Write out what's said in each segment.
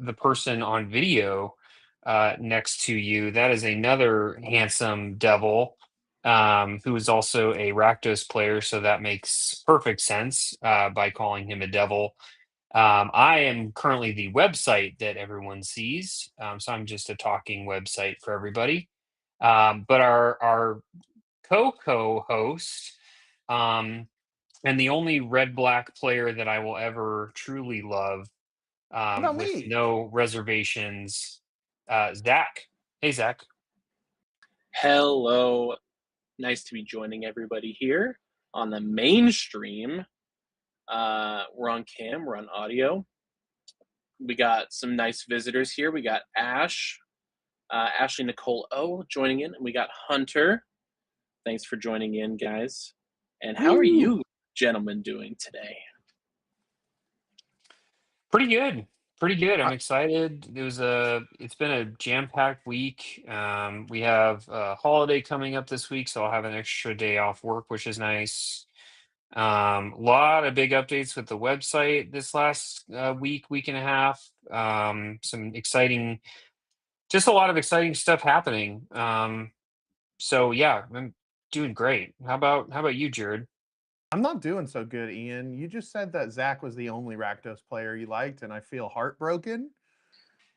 the person on video next to you, that is another handsome devil who is also a Rakdos player. So that makes perfect sense by calling him a devil. I am currently the website that everyone sees. So I'm just a talking website for everybody. But our co-host, um, and the only red black player that I will ever truly love, What about with me? no reservations, Zach. Hey, Zach. Hello. Nice to be joining everybody here on the mainstream. We're on cam, we're on audio. We got some nice visitors here. We got Ashley Nicole O joining in, and we got Hunter. Thanks for joining in, guys. And how are Woo! you gentlemen doing today? Pretty good. Pretty good. I'm I, excited. It's been a jam-packed week. We have a holiday coming up this week, so I'll have an extra day off work, which is nice. A lot of big updates with the website this last week and a half. Some exciting, just a lot of exciting stuff happening. So yeah, I'm doing great. How about you, Jared? I'm not doing so good, Ian. You just said that Zach was the only Rakdos player you liked, and I feel heartbroken.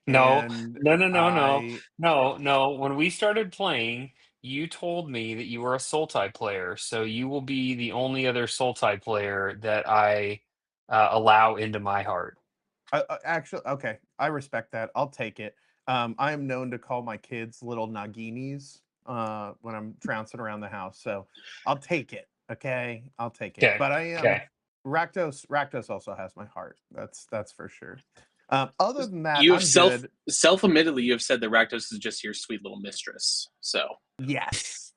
No, And no, no, no, no, I, no, no. When we started playing, you told me that you were a Sultai player, so you will be the only other Sultai player that I allow into my heart. actually, okay, I respect that. I'll take it. I am known to call my kids little Naginis when I'm trouncing around the house, so I'll take it. Okay, I'll take it. Okay, But I am okay. Rakdos. Rakdos also has my heart. That's for sure. Other than that, You have I'm good. self-admittedly, you have said that Rakdos is just your sweet little mistress. So Yes,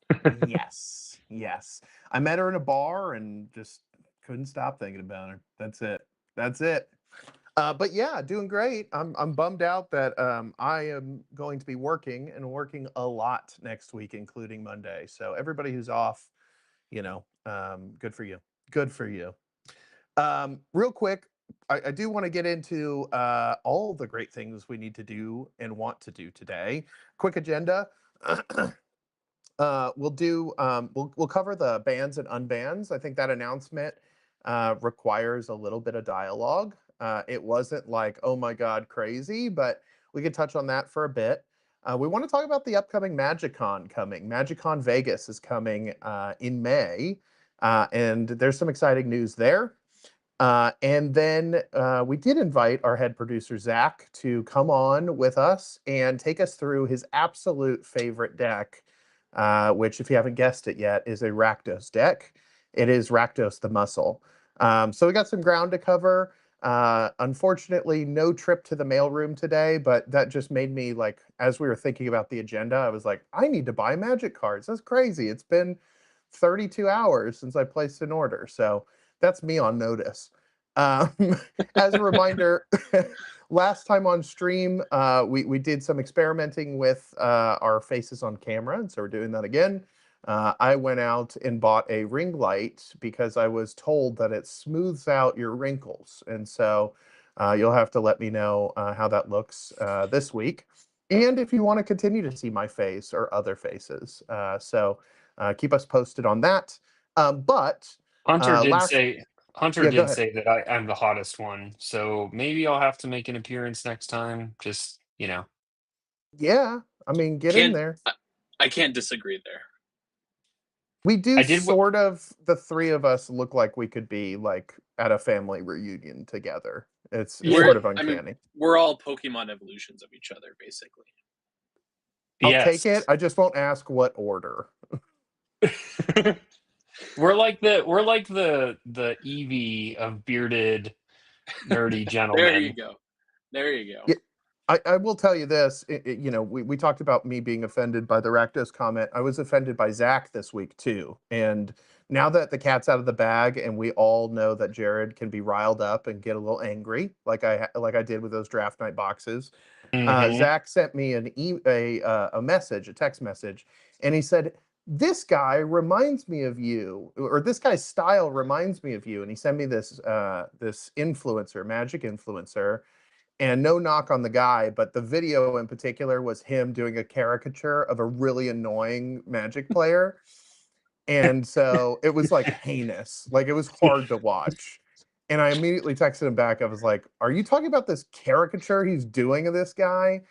yes, yes. I met her in a bar and just couldn't stop thinking about her. That's it. That's it. But yeah, doing great. I'm bummed out that I am going to be working and working a lot next week, including Monday. So everybody who's off, good for you. Good for you. Real quick, I do want to get into all the great things we need to do and want to do today. Quick agenda. We'll cover the bans and unbans. I think that announcement requires a little bit of dialogue. It wasn't like, oh my God, crazy, but we could touch on that for a bit. We want to talk about the upcoming MagicCon coming. MagicCon Vegas is coming in May, and there's some exciting news there. And then we did invite our head producer, Zach, to come on with us and take us through his absolute favorite deck, which, if you haven't guessed it yet, is a Rakdos deck. It is Rakdos the Muscle. So we got some ground to cover. Unfortunately, no trip to the mailroom today, but that just made me like, as we were thinking about the agenda, I was like, I need to buy Magic cards. That's crazy. It's been 32 hours since I placed an order. So that's me on notice. Um, as a reminder, last time on stream, we did some experimenting with our faces on camera, and so we're doing that again. I went out and bought a ring light because I was told that it smooths out your wrinkles, and so you'll have to let me know how that looks this week, and if you want to continue to see my face or other faces. So keep us posted on that. But Hunter did last, say Hunter yeah, go did ahead. say that I'm the hottest one, so maybe I'll have to make an appearance next time. Just Yeah, I mean, get in can't there. I can't disagree there. We do I did what sort of, the three of us look like we could be like at a family reunion together. It's yeah, sort of I mean, uncanny. we're all Pokemon evolutions of each other, basically. I'll take it. yes. I just won't ask what order. We're like the Eevee of bearded nerdy There you gentlemen. go. There you go. Yeah, I will tell you this. We talked about me being offended by the Rakdos comment. I was offended by Zach this week too. And now that the cat's out of the bag, and we all know that Jared can be riled up and get a little angry, like I did with those draft night boxes. Hmm. Zach sent me a message, a text message, and he said, "This guy reminds me of you, or this guy's style reminds me of you." And he sent me this influencer, magic influencer, And no knock on the guy, but the video in particular was him doing a caricature of a really annoying Magic player. And so it was like heinous, like it was hard to watch. And I immediately texted him back. I was like, "Are you talking about this caricature he's doing of this guy?"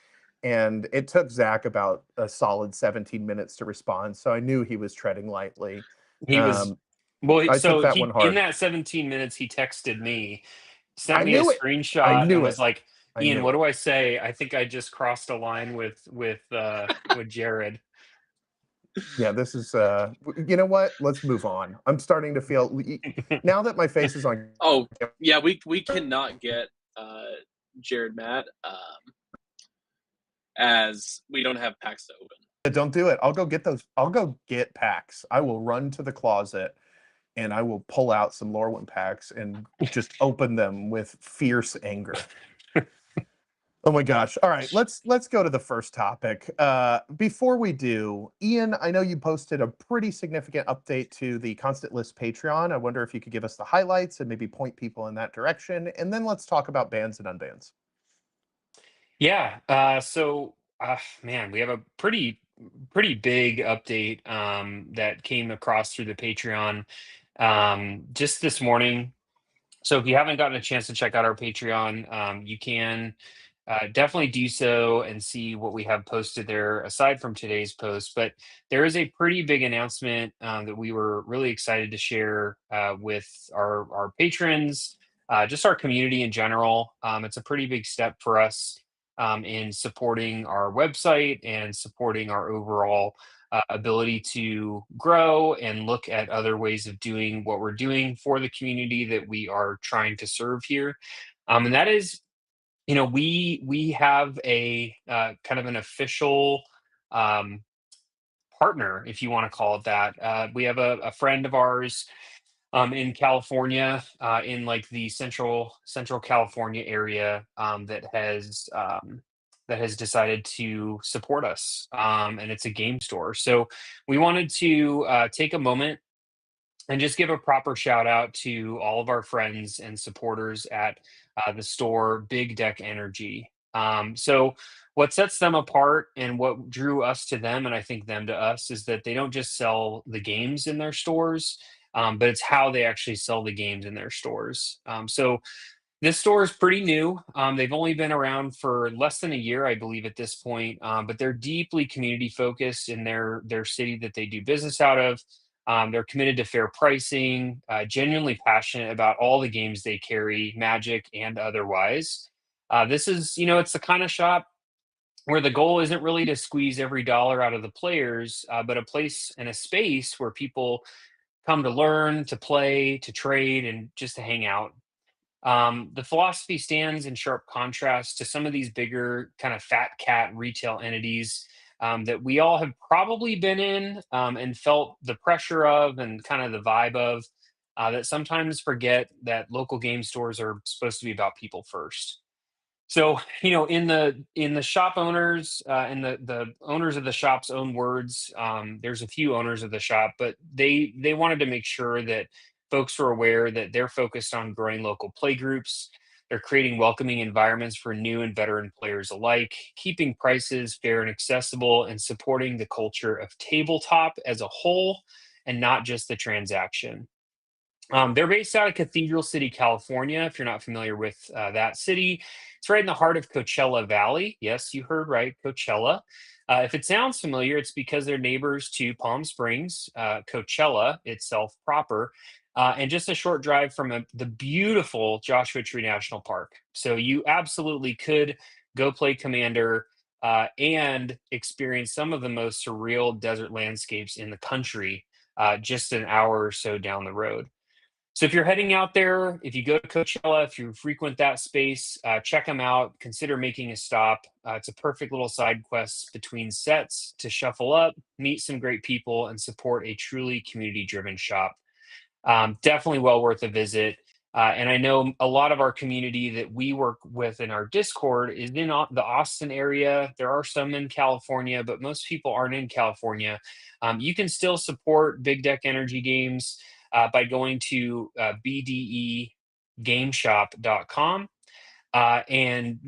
And it took Zach about a solid 17 minutes to respond. So I knew he was treading lightly. He was Um, well. I took So that one he in hard. that 17 minutes he texted me, sent I me a knew it. I screenshot, and knew was it. like, I "Ian, knew what it. do I say? I think I just crossed a line with Jared." Yeah, this is you know what? Let's move on. I'm starting to feel now that my face is on. Oh, yeah, we cannot get Jared mad as we don't have packs to open. Don't do it. I'll go get those. I'll go get packs. I will run to the closet and I will pull out some Lorwyn packs and just open them with fierce anger. Oh my gosh. All right, let's go to the first topic. Before we do, Ian, I know you posted a pretty significant update to the Constant List Patreon. I wonder if you could give us the highlights and maybe point people in that direction. And then let's talk about bans and unbans. Yeah. Man, we have a pretty big update that came across through the Patreon just this morning. So if you haven't gotten a chance to check out our Patreon, you can definitely do so and see what we have posted there aside from today's post. But there is a pretty big announcement that we were really excited to share with our patrons, just our community in general. It's a pretty big step for us in supporting our website and supporting our overall ability to grow and look at other ways of doing what we're doing for the community that we are trying to serve here. And that is, we have a kind of an official um, partner, if you want to call it that. We have a friend of ours in California, in like the central California area, that has decided to support us, and it's a game store. So we wanted to take a moment and just give a proper shout out to all of our friends and supporters at the store Big Deck Energy. So what sets them apart and what drew us to them, and I think them to us, is that they don't just sell the games in their stores, but it's how they actually sell the games in their stores. So this store is pretty new. They've only been around for less than a year, I believe, at this point. But they're deeply community focused in their city that they do business out of. They're committed to fair pricing, genuinely passionate about all the games they carry, Magic and otherwise. This is, it's the kind of shop where the goal isn't really to squeeze every dollar out of the players, but a place and a space where people come to learn, to play, to trade, and just to hang out. The philosophy stands in sharp contrast to some of these bigger kind of fat cat retail entities that we all have probably been in and felt the pressure of and kind of the vibe of, that sometimes forget that local game stores are supposed to be about people first. So, in the shop owners and the owners of the shop's own words, there's a few owners of the shop, but they wanted to make sure that folks were aware that they're focused on growing local play groups. They're creating welcoming environments for new and veteran players alike, keeping prices fair and accessible, and supporting the culture of tabletop as a whole and not just the transaction. They're based out of Cathedral City, California. If you're not familiar with that city, it's right in the heart of Coachella Valley. Yes, you heard right, Coachella. If it sounds familiar, it's because they're neighbors to Palm Springs, Coachella itself proper, and just a short drive from the beautiful Joshua Tree National Park. So you absolutely could go play Commander and experience some of the most surreal desert landscapes in the country, just an hour or so down the road. So if you're heading out there, if you go to Coachella, if you frequent that space, check them out. Consider making a stop. It's a perfect little side quest between sets to shuffle up, meet some great people, and support a truly community-driven shop. Definitely well worth a visit. And I know a lot of our community that we work with in our Discord is in the Austin area. There are some in California, but most people aren't in California. You can still support Big Deck Energy Games by going to bdegameshop.com. And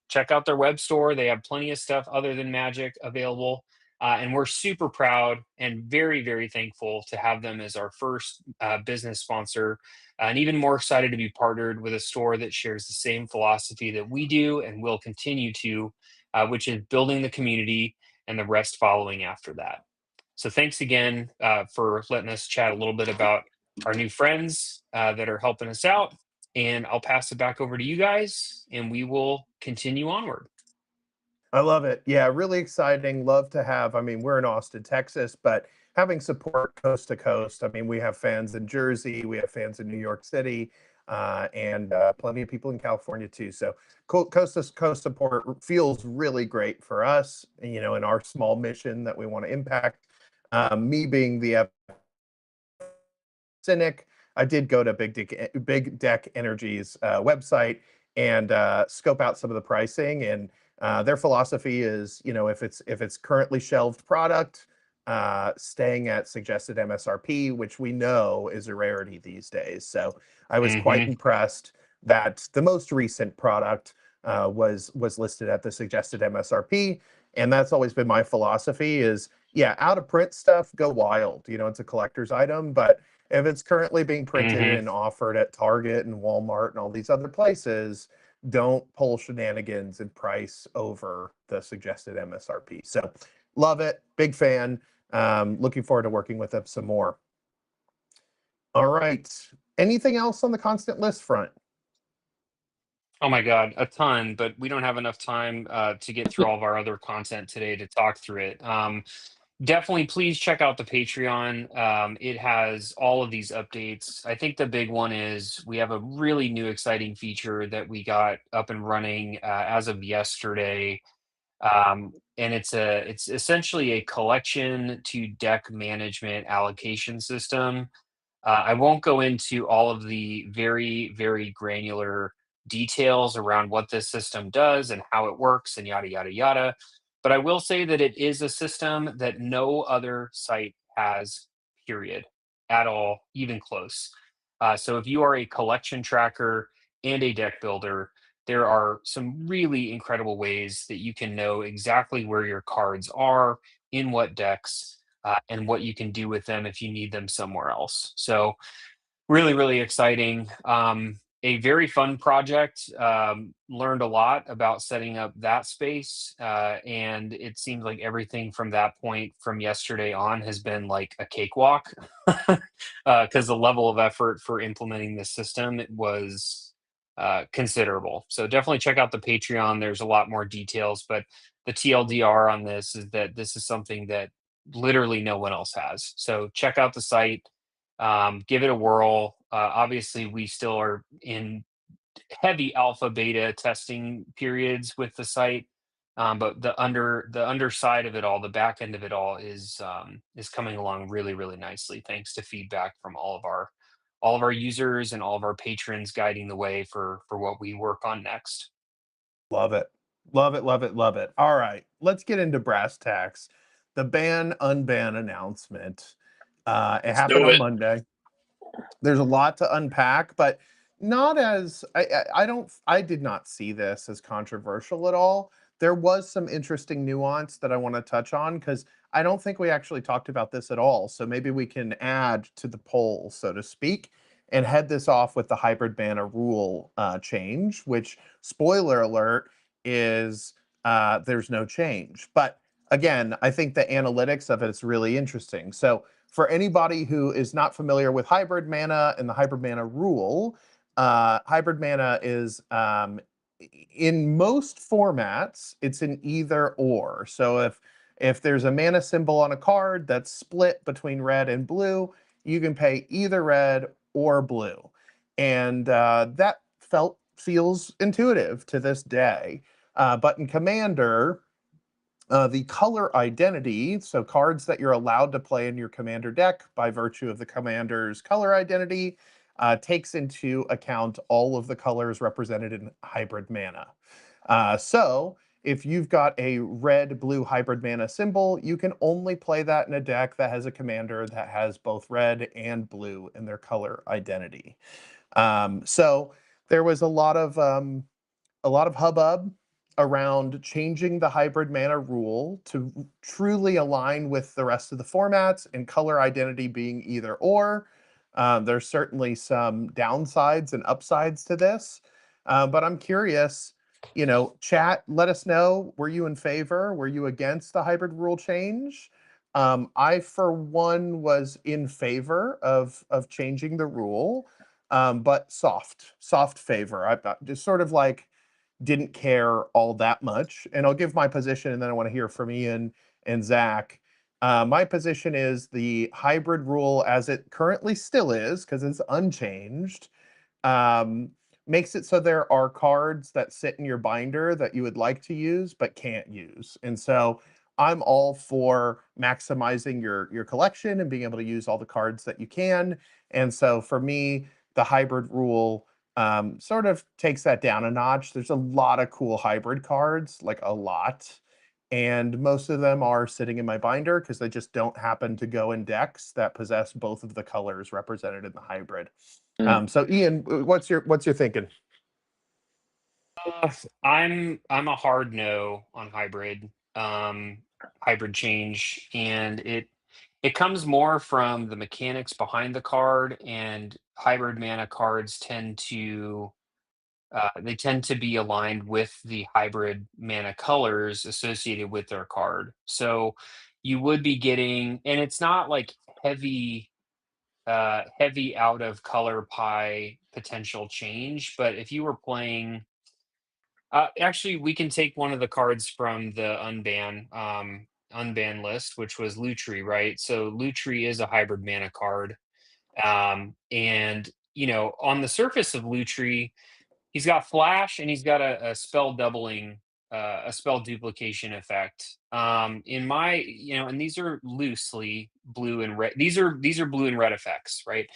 check out their web store. They have plenty of stuff other than Magic available. And we're super proud and very, very thankful to have them as our first business sponsor, and even more excited to be partnered with a store that shares the same philosophy that we do and will continue to, which is building the community and the rest following after that. So thanks again for letting us chat a little bit about our new friends that are helping us out. And I'll pass it back over to you guys, and we will continue onward. I love it. Yeah, really exciting. Love to have, I mean, we're in Austin, Texas, but having support coast to coast. I mean, we have fans in Jersey, we have fans in New York City, and plenty of people in California too. So coast to coast support feels really great for us, in our small mission that we want to impact. Me being the cynic, I did go to Big Deck Energy's website and scope out some of the pricing. And their philosophy is, if it's currently shelved product, staying at suggested MSRP, which we know is a rarity these days. So I was quite impressed that the most recent product was listed at the suggested MSRP. And that's always been my philosophy is, yeah, out of print stuff, go wild. It's a collector's item, but if it's currently being printed and offered at Target and Walmart and all these other places, don't pull shenanigans and price over the suggested MSRP. So love it. Big fan. Looking forward to working with them some more. All right. Anything else on the constant list front? Oh my God, a ton, but we don't have enough time to get through all of our other content today to talk through it. Definitely, please check out the Patreon. It has all of these updates. I think the big one is we have a really new, exciting feature that we got up and running as of yesterday. And it's essentially a collection to deck management allocation system. I won't go into all of the very, very granular details around what this system does and how it works and yada, yada, yada. But I will say that it is a system that no other site has, period, at all, even close. So if you are a collection tracker and a deck builder, there are some really incredible ways that you can know exactly where your cards are, in what decks, and what you can do with them if you need them somewhere else. So really, really exciting. A very fun project. Learned a lot about setting up that space. And it seems like everything from that point from yesterday on has been like a cakewalk because the level of effort for implementing this system was considerable. So definitely check out the Patreon. There's a lot more details, but the TLDR on this is that this is something that literally no one else has. So check out the site, give it a whirl. Obviously, we still are in heavy alpha beta testing periods with the site, but the underside of it all, the back end of it all, is coming along really, really nicely, thanks to feedback from all of our users and all of our patrons guiding the way for what we work on next. Love it. Love it, love it, love it. All right, let's get into brass tacks. The unban announcement. It Let's happened do on it. Monday. There's a lot to unpack, but not as I did not see this as controversial at all. There was some interesting nuance that I want to touch on because I don't think we actually talked about this at all. So maybe we can add to the poll, so to speak, and head this off with the hybrid mana rule change, which, spoiler alert, is there's no change. But again, I think the analytics of it is really interesting. So for anybody who is not familiar with hybrid mana and the hybrid mana rule, hybrid mana is in most formats, it's an either or. So if there's a mana symbol on a card that's split between red and blue, you can pay either red or blue. And that feels intuitive to this day. But in Commander, the color identity, so cards that you're allowed to play in your commander deck by virtue of the commander's color identity, takes into account all of the colors represented in hybrid mana. So if you've got a red-blue hybrid mana symbol, you can only play that in a deck that has a commander that has both red and blue in their color identity. So there was a lot of a lot of hubbub around changing the hybrid mana rule to truly align with the rest of the formats and color identity being either or. There's certainly some downsides and upsides to this, but I'm curious, you know, chat, let us know, were you in favor? Were you against the hybrid rule change? I, for one, was in favor of changing the rule, but soft favor. I just sort of like didn't care all that much. And I'll give my position, and then I want to hear from Ian and Zach. My position is the hybrid rule, as it currently still is, because it's unchanged, um, makes it so there are cards that sit in your binder that you would like to use but can't use. And so I'm all for maximizing your collection and being able to use all the cards that you can. And so for me, the hybrid rule sort of takes that down a notch. There's a lot of cool hybrid cards, like a lot. And most of them are sitting in my binder because they just don't happen to go in decks that possess both of the colors represented in the hybrid. So Ian, what's your thinking? I'm a hard no on hybrid change, and it comes more from the mechanics behind the card, and hybrid mana cards they tend to be aligned with the hybrid mana colors associated with their card. So you would be getting, and it's not like heavy heavy out of color pie potential change, but if you were playing actually, we can take one of the cards from the unban list, which was Lutri, right? So Lutri is a hybrid mana card. And you know, on the surface of Lutri, he's got flash and he's got a spell doubling, a spell duplication effect. In my, you know, and these are loosely blue and red. These are blue and red effects, right?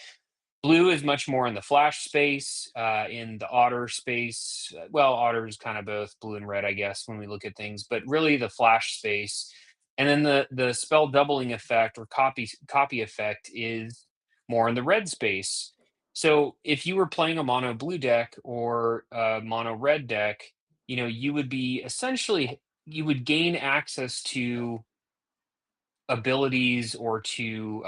Blue is much more in the flash space, in the otter space. Well, otter is kind of both blue and red, I guess, when we look at things, but really the flash space. And then the spell doubling effect or copy effect is more in the red space. So if you were playing a mono blue deck or a mono red deck, you know, you would be essentially, you would gain access to abilities or to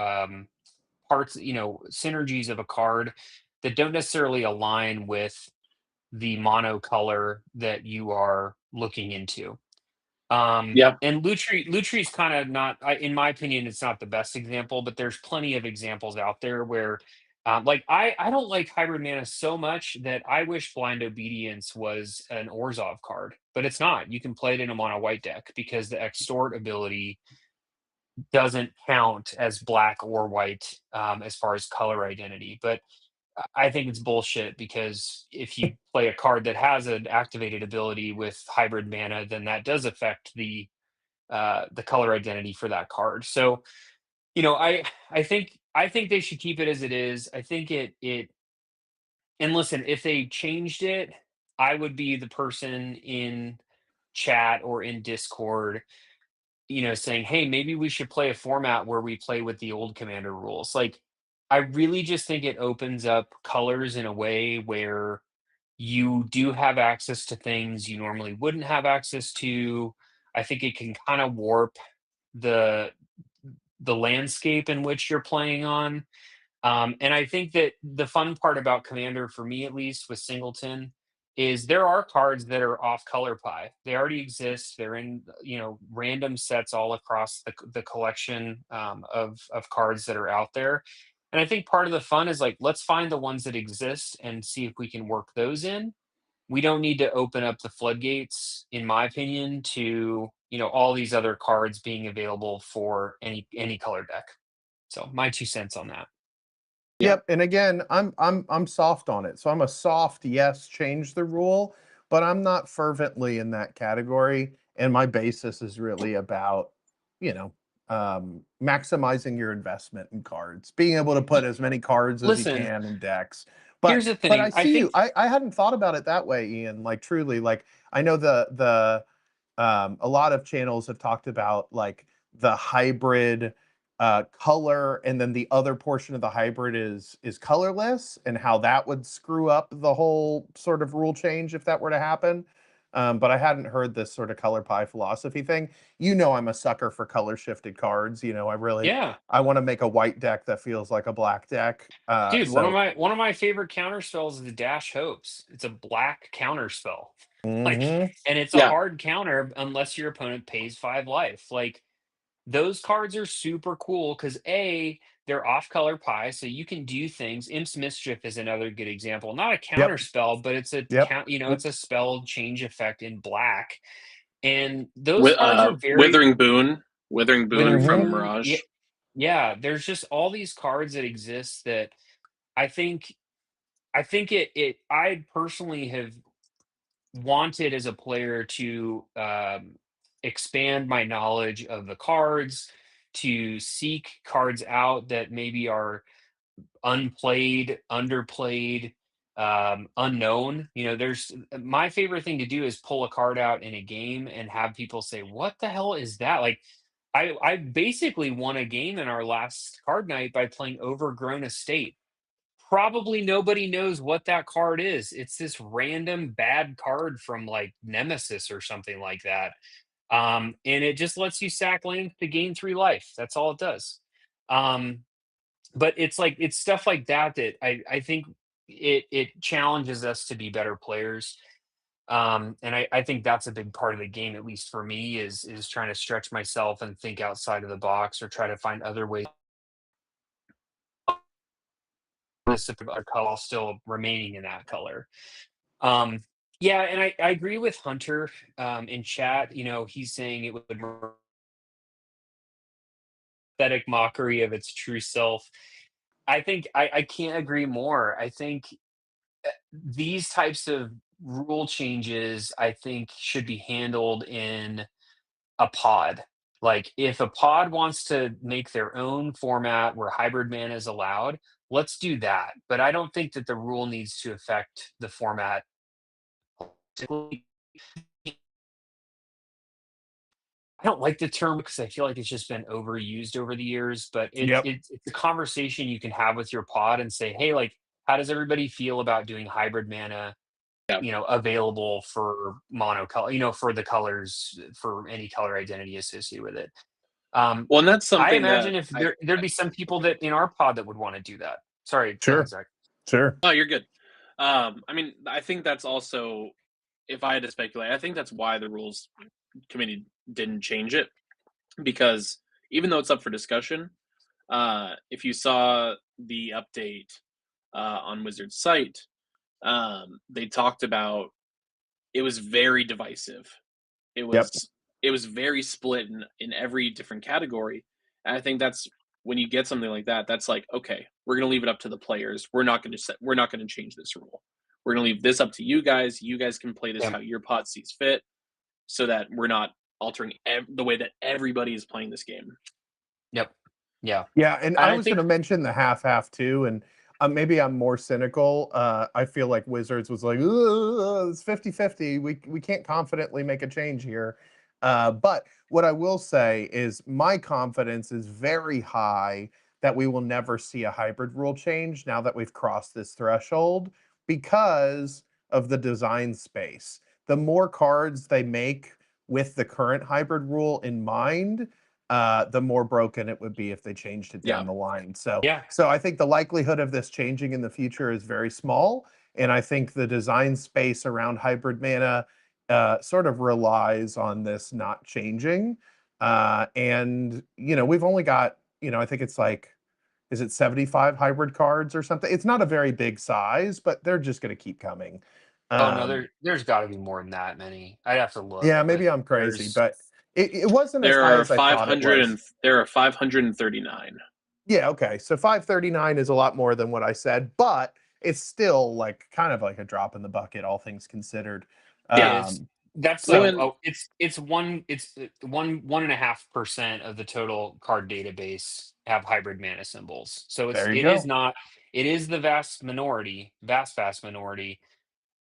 parts, you know, synergies of a card that don't necessarily align with the mono color that you are looking into. Yeah. And Lutri's kind of not, in my opinion, it's not the best example, but there's plenty of examples out there where, like I don't like hybrid mana so much that I wish Blind Obedience was an Orzhov card, but it's not. You can play it in a mono white deck because the extort ability doesn't count as black or white, as far as color identity. But I think it's bullshit because if you play a card that has an activated ability with hybrid mana, then that does affect the color identity for that card. So, you know, I think they should keep it as it is. I think it and listen, if they changed it, I would be the person in chat or in Discord, you know, saying, "Hey, maybe we should play a format where we play with the old commander rules." Like, I really just think it opens up colors in a way where you do have access to things you normally wouldn't have access to. I think it can kind of warp the the landscape in which you're playing on. And I think that the fun part about Commander, for me at least, with Singleton, is there are cards that are off color pie. They already exist. They're in, you know, random sets all across the collection, of cards that are out there. And I think part of the fun is like, let's find the ones that exist and see if we can work those in. We don't need to open up the floodgates, in my opinion, to, you know, all these other cards being available for any color deck. So my 2 cents on that. Yeah. Yep, and again, I'm soft on it. So I'm a soft yes, change the rule, but I'm not fervently in that category. And my basis is really about, you know, maximizing your investment in cards, being able to put as many cards as you Listen, can in decks. here's the But I thing. I see you. think I hadn't thought about it that way, Ian. Like truly, like I know the a lot of channels have talked about like the hybrid color, and then the other portion of the hybrid is colorless, and how that would screw up the whole sort of rule change if that were to happen. But I hadn't heard this sort of color pie philosophy thing. I'm a sucker for color shifted cards. Yeah. I want to make a white deck that feels like a black deck. Dude, So one of my favorite counter spells is the Dash Hopes. It's a black counter spell. Like, mhm. and it's a Yeah. hard counter unless your opponent pays 5 life. Like, those cards are super cool because they're off color pie, so you can do things. Imp's Mischief is another good example. Not a counter Yep. spell, but it's a Yep. it's a spell change effect in black. And those cards are very Withering Boon. Withering Boon Withering from Boon. Mirage. Yeah, there's just all these cards that exist that I think I personally have wanted as a player to expand my knowledge of the cards, to seek cards out that maybe are unplayed, underplayed, unknown. There's my favorite thing to do is pull a card out in a game and have people say, "What the hell is that?" Like, I basically won a game in our last card night by playing Overgrown Estate. Probably nobody knows what that card is. It's this random bad card from like Nemesis or something like that. And it just lets you sack lands to gain 3 life. That's all it does. Um, but it's stuff like that that I think it challenges us to be better players. And I think that's a big part of the game, at least for me, is trying to stretch myself and think outside of the box or try to find other ways specific color still remaining in that color. Um, yeah, and I agree with Hunter in chat. He's saying it would pathetic mockery of its true self. I think I can't agree more. I think these types of rule changes, I think, should be handled in a pod. Like, if a pod wants to make their own format where hybrid mana is allowed, let's do that. But I don't think that the rule needs to affect the format. I don't like the term because I feel like it's just been overused over the years, but Yep. it's a conversation you can have with your pod and say, hey, like, how does everybody feel about doing hybrid mana, Yeah. available for monocolor, for the colors, for any color identity associated with it. Well, and that's I something imagine that if there'd be some people that in our pod that would want to do that. Sorry, go ahead, Sure. Zach. Sure. Oh, you're good. I mean, I think that's also, if I had to speculate, I think that's why the rules committee didn't change it, because even though it's up for discussion, if you saw the update on Wizard's site, they talked about it was very divisive. It Yep. was very split in every different category. And I think that's when you get something like that, that's like, okay, we're gonna leave it up to the players. We're not gonna change this rule. We're gonna leave this up to you guys. You guys can play this Yeah. how your pod sees fit, so that we're not altering the way that everybody is playing this game. Yep. Yeah. Yeah, and And I I was going think to mention the half-half too, and maybe I'm more cynical. I feel like Wizards was like, "Ugh, it's 50-50. We can't confidently make a change here." But what I will say is my confidence is very high that we will never see a hybrid rule change now that we've crossed this threshold because of the design space. The more cards they make with the current hybrid rule in mind, the more broken it would be if they changed it down Yeah. the line. So, Yeah. so I think the likelihood of this changing in the future is very small, and I think the design space around hybrid mana sort of relies on this not changing. And we've only got I think it's like, is it 75 hybrid cards or something? It's not a very big size, but they're just going to keep coming. Oh no, Um, there's got to be more than that many. I'd have to look, yeah, but maybe I'm crazy, there's but it wasn't as There high are as I thought it was. there are 539. Yeah, okay. So 539 is a lot more than what I said, but it's still like kind of like a drop in the bucket, all things considered. It is. Um, That's Well, like, so and oh, it's 1.5% of the total card database have hybrid mana symbols. So there you it is go. not, it is the vast minority, vast minority.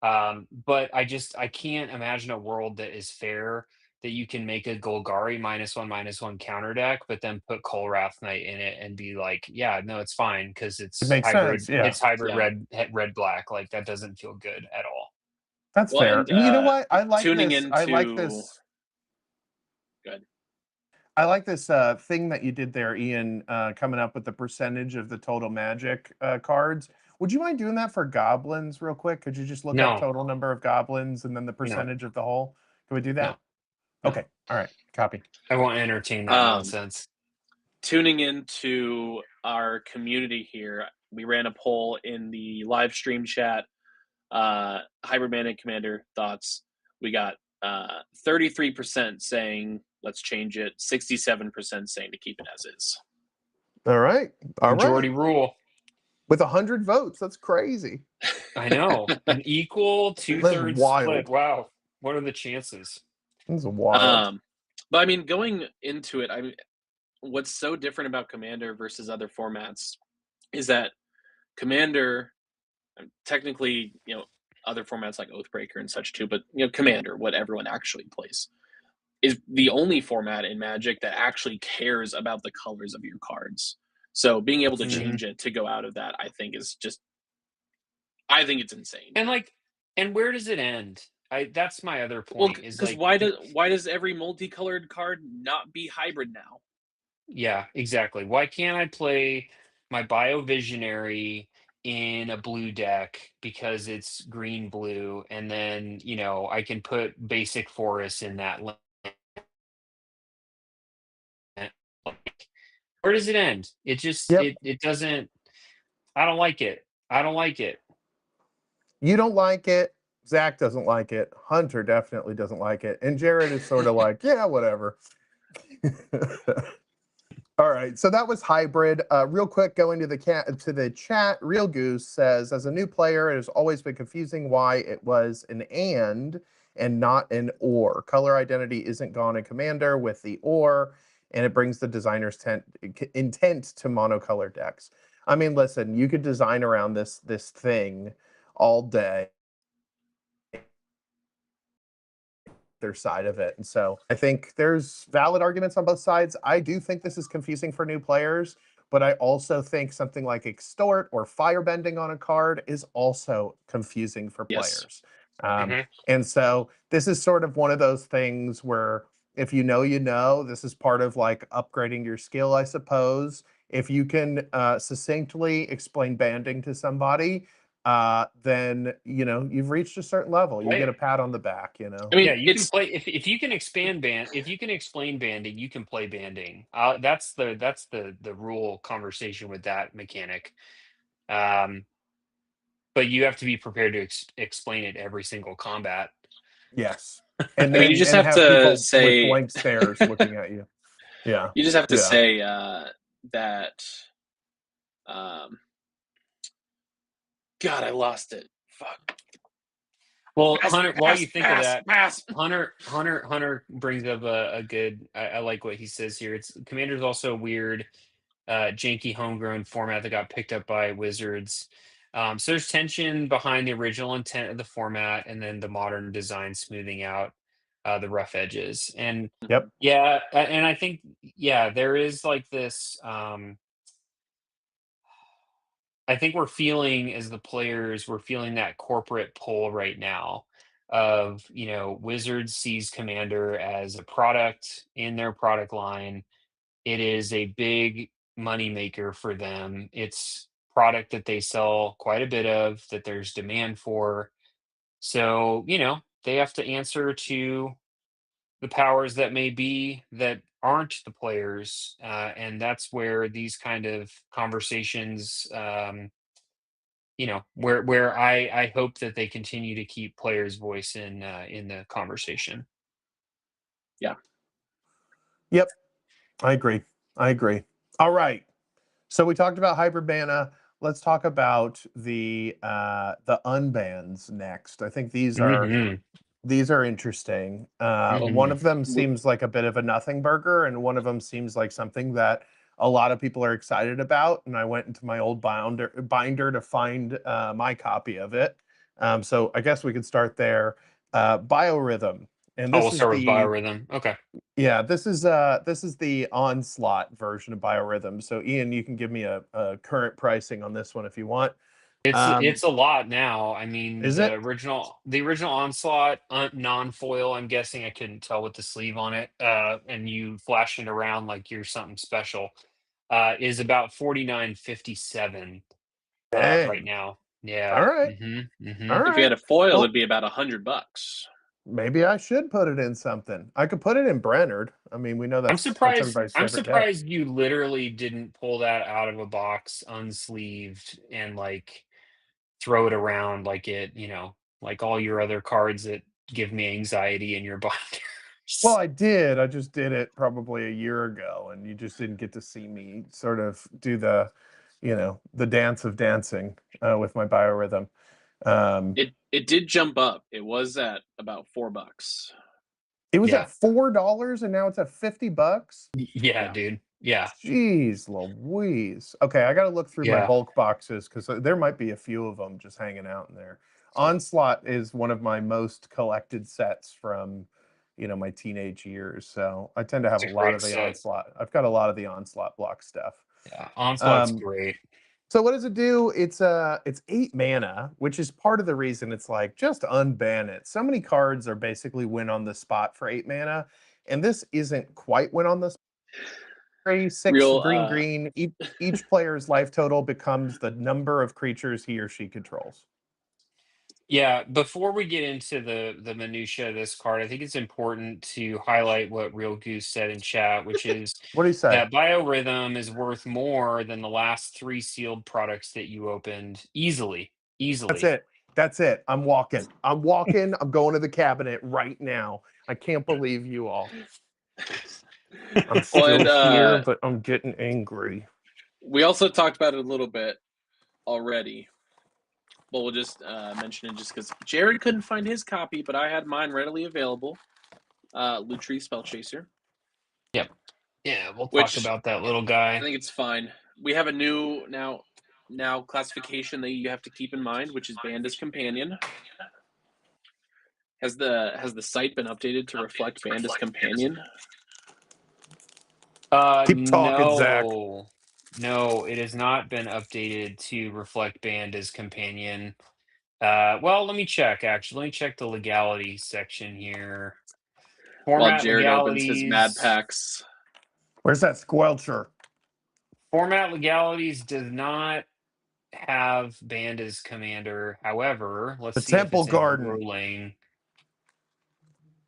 But I can't imagine a world that is fair that you can make a Golgari -1/-1 counter deck, but then put Kolrath Knight in it and be like, yeah, no, it's fine because It makes sense. Yeah, it's hybrid Yeah. red black. Like that doesn't feel good at all. that's Well, fair. and And you know what? I like tuning this. I like into this. good. I like this thing that you did there, Ian, coming up with the percentage of the total Magic cards. Would you mind doing that for goblins real quick? Could you just look up No, total number of goblins and then the no, percentage of the whole? Can we do no, that? no. Okay. All right. Copy. I won't entertain that nonsense. Tuning into our community here, we ran a poll in the live stream chat. Hybrid Mana Commander thoughts. We got 33% saying let's change it, 67% saying to keep it as is. All right. All Majority right. rule. With 100 votes, that's crazy. I know. An equal 2/3 wild. split. Wow. What are the chances? This is wild. But I mean, going into it, I mean, what's so different about Commander versus other formats is that Commander, technically, you know, other formats like Oathbreaker and such too, but you know, Commander, what everyone actually plays, is the only format in Magic that actually cares about the colors of your cards. So being able to change it to go out of that, I think is just, I think it's insane. And where does it end? That's my other Well, point. Is because like why does every multicolored card not be hybrid now? yeah, exactly. Why can't I play my Biovisionary in a blue deck because it's green blue, and then you know I can put basic forests in that land? Like, where does it end? It just Yep. it doesn't. I don't like it. I don't like it. You don't like it. Zach doesn't like it. Hunter definitely doesn't like it. And Jared is sort of like, yeah, whatever. All right, so that was hybrid. Real quick, going to the chat. Real Goose says, as a new player, it has always been confusing why it was an and not an or. Color identity isn't gone in Commander with the or, and it brings the designer's intent to monocolor decks. I mean, listen, you could design around this thing all day. Their side of it. And so I think there's valid arguments on both sides. I do think this is confusing for new players, but I also think something like extort or firebending on a card is also confusing for players. And so this is sort of one of those things where if you know, this is part of like upgrading your skill, I suppose. If you can succinctly explain banding to somebody, then you know you've reached a certain level. You get a pat on the back. You know. I mean, Yeah, you can play if you can if you can explain banding, you can play banding. That's the rule conversation with that mechanic. But you have to be prepared to explain it every single combat. Yes, and I mean, then you just and have have people to with say blank stares looking at you. Yeah, you just have to yeah. say that. God, I lost it. Fuck. Well, Pass, Hunter, while pass, you think of pass, that, pass. Hunter brings up a good. I like what he says here. It's Commander's also a weird, janky homegrown format that got picked up by Wizards. So there's tension behind the original intent of the format, and then the modern design smoothing out the rough edges. And Yep. yeah, and I think yeah, there is like this. I think we're feeling as the players, we're feeling that corporate pull right now of, you know, Wizards sees Commander as a product in their product line. It is a big money maker for them. It's product that they sell quite a bit of, that there's demand for. So, you know, they have to answer to the powers that may be that aren't the players. And that's where these kind of conversations you know, where I hope that they continue to keep players' voice in the conversation. Yeah. Yep. I agree. I agree. All right. So we talked about hybrid mana. Let's talk about the unbans next. I think these are interesting. One of them seems like a bit of a nothing burger, and one of them seems like something that a lot of people are excited about. And I went into my old binder to find my copy of it. So I guess we could start there. Biorhythm. and Oh, this we'll is start with the Biorhythm. Okay. yeah, this is the Onslaught version of Biorhythm. So Ian, you can give me a current pricing on this one if you want. It's a lot now. I mean, Is the it? original Onslaught non-foil, I'm guessing I couldn't tell with the sleeve on it, and you flashing it around like you're something special, is about 49.57 right Dang. now. All Yeah. right. All If you right. had a foil, it'd Well, be about $100. maybe I should put it in something. I could put it in Brennard. I mean, we know I'm that's surprised. everybody's I'm favorite deck. surprised you literally didn't pull that out of a box unsleeved and like throw it around like like all your other cards that give me anxiety in your Well, binders. I did. I just did it probably a year ago, and you just didn't get to see me sort of do the dance of dancing with my biorhythm. Um, It did jump up. It was at about $4. it was Yeah. at $4, and now it's at $50. Yeah, Yeah. dude. Yeah. Jeez Louise. Okay, I got to look through my Yeah. bulk boxes because there might be a few of them just hanging out in there. Onslaught is one of my most collected sets from, my teenage years. So I tend to have It's a a lot great of the set. Onslaught. I've got a lot of the Onslaught block stuff. Yeah. Onslaught's Um, great. so what does it do? It's 8 mana, which is part of the reason it's like just unban it. So many cards are basically win on the spot for 8 mana, and this isn't quite win on the spot. Six Real green green. Each player's life total becomes the number of creatures he or she controls. Yeah, before we get into the minutia of this card, I think it's important to highlight what Real Goose said in chat, which is What do you say? that Biorhythm is worth more than the last three sealed products that you opened easily. That's Easily. it. That's it. I'm walking. I'm walking. I'm going to the cabinet right now. I can't believe you all. I'm well, still and here, but I'm getting angry. we also talked about it a little bit already, but we'll just mention it just because Jared couldn't find his copy, but I had mine readily available. Lutri Spellchaser. Yep. Yeah, we'll talk Which about that little I guy. think it's fine. We have a new now classification that you have to keep in mind, which is banned as companion. Has the site been updated to reflect banned as companion? Keep talking, Zach. No, it has not been updated to reflect band as companion. Well, let me check actually. Let me check the legality section here. While Format Jared opens his Mad legalities. Packs. Where's that squelcher? Format legalities does not have band as commander. However, let's The see if Temple it's in Garden. ruling.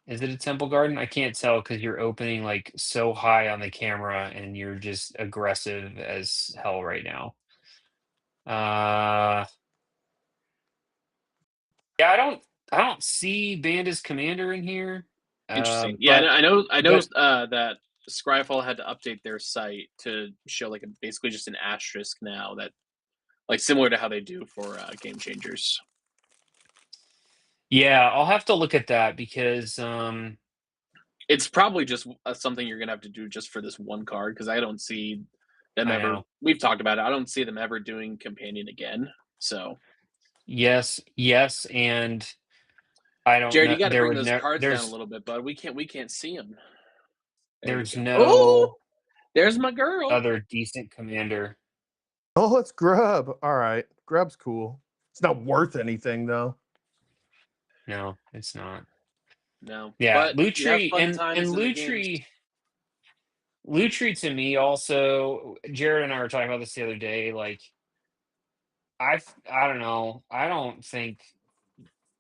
Is it a temple garden? I can't tell because you're opening like so high on the camera and you're just aggressive as hell right now. Yeah, I don't see band as commander in here. Interesting. Yeah, But I know but that Scryfall had to update their site to show like basically just an asterisk now that like similar to how they do for game changers. yeah, I'll have to look at that because It's probably just something you're gonna have to do just for this one card because I don't see them I ever. know. We've talked about it. I don't see them ever doing companion again. So, Yes, and I don't Jared, know. you got to bring those cards down a little bit, bud. We can't see them. There you There's go. Oh, no there's my girl. other decent commander. Oh, it's Grub. All right. Grub's cool. It's not worth anything, though. No, it's not. No, Yeah, but you have Lutri fun and times in the games. Lutri to me also. Jared and I were talking about this the other day. Like I don't know. I don't think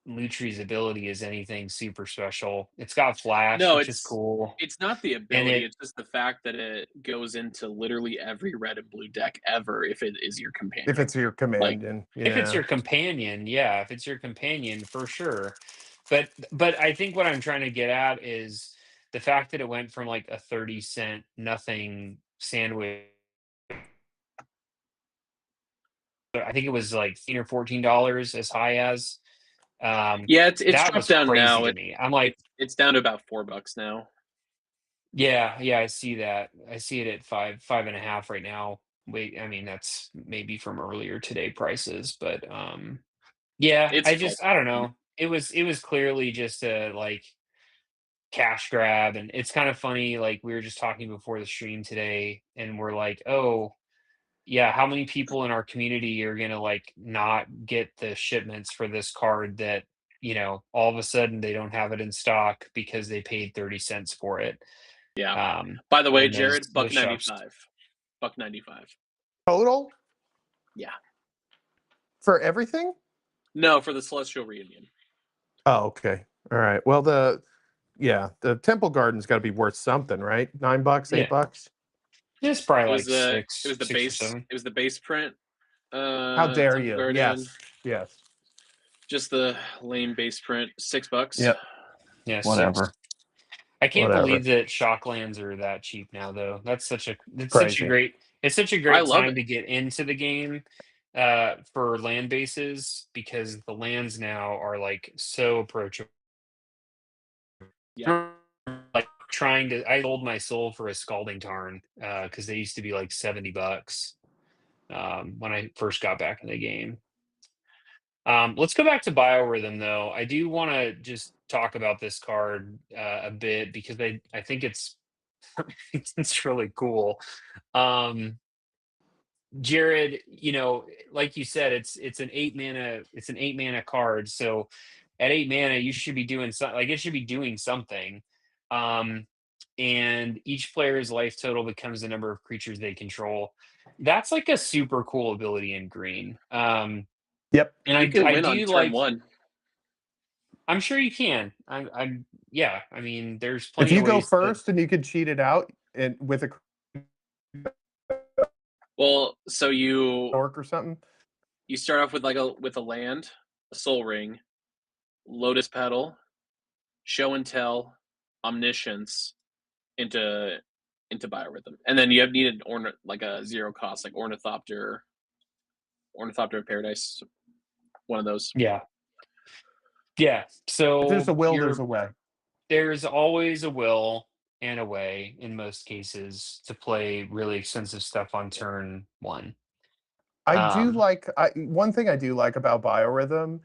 Lutri's ability is anything super special. It's got flash, No, which is cool, it's not the and ability. It's just the fact that it goes into literally every red and blue deck ever if it is your companion. If it's your Like, companion, if it's yeah. your companion, yeah, if it's your companion for sure. But I think what I'm trying to get at is the fact that it went from like a 30-cent nothing sandwich. I think it was like $13 or $14 as high as. yeah, it's That dropped was down crazy now. to me. I'm like, It's down to about $4 now. yeah, I see that. I see it at five and a half right now. Wait, I mean that's maybe from earlier today prices, but yeah, It's I full. just I don't know. It was clearly just a like cash grab, and it's kind of funny. Like we were just talking before the stream today, and we're like, oh yeah, how many people in our community are gonna like not get the shipments for this card that all of a sudden they don't have it in stock because they paid 30 cents for it. Yeah. By the way, and Jared, those shops. $1.95. Total Yeah. for everything? No, for the Celestial Reunion. Oh, okay. All right. Well, the Temple Garden's got to be worth something, right? $9, Yeah. $8. It's probably It like was the six, it was the six or base seven. it was the base print. How dare Temple you? Garden. Yes. Just the lame base print, $6. Yep. Yeah, Whatever. 6. I can't Whatever. believe that Shocklands are that cheap now, though. It's such a Crazy. great I love time it. to get into the game for land bases, because the lands now are like so approachable. Yeah. Like I sold my soul for a Scalding Tarn because they used to be like $70 when I first got back in the game. Let's go back to Biorhythm, though. I do want to just talk about this card a bit, because I think it's it's really cool. Jared, like you said, it's an 8 mana card. So at 8 mana, you should be doing something. Like, it should be doing something. And each player's life total becomes the number of creatures they control. That's like a super cool ability in green. Yep. And You can I win on do turn like. 1. I'm sure you can. Yeah. I mean, there's If plenty you of go ways to. first and you could cheat it out and with a Well, so you orc or something. start off with a land, a Soul Ring, Lotus Petal, Show and Tell, Omniscience into Biorhythm, and then you need like a 0 cost, like Ornithopter of Paradise, one of those. Yeah. If there's a So will, there's a way. there's always a will and a way in most cases to play really expensive stuff on turn 1. I do Um, like one thing I do like about Biorhythm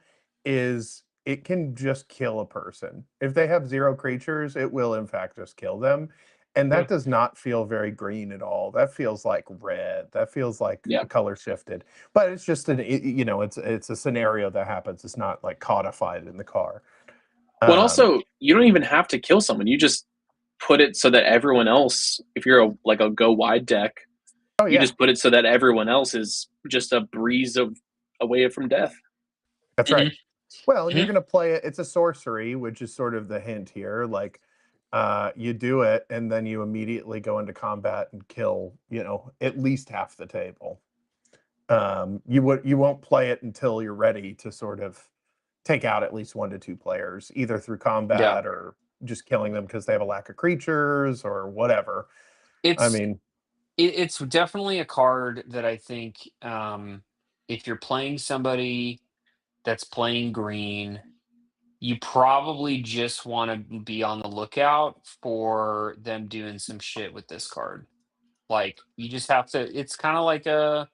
is it can just kill a person. If they have 0 creatures, it will in fact just kill them. And Yeah. that does not feel very green at all. That feels like red. That feels like Yeah. color shifted. But it's just it's a scenario that happens. It's not like codified in the car. But also, you don't even have to kill someone. You just put it so that everyone else, if you're a go wide deck, you just put it so that everyone else is just a breeze away from death. That's right. Well, and you're Mhm. going to play it. It's a sorcery, which is sort of the hint here. Like, you do it, and then you immediately go into combat and kill, at least half the table. You won't play it until you're ready to sort of take out at least 1 to 2 players, either through combat or just killing them because they have a lack of creatures or whatever. I mean, It's definitely a card that I think, if you're playing somebody that's playing green, you probably just want to be on the lookout for them doing some shit with this card. Like, you just have to. It's kind of like a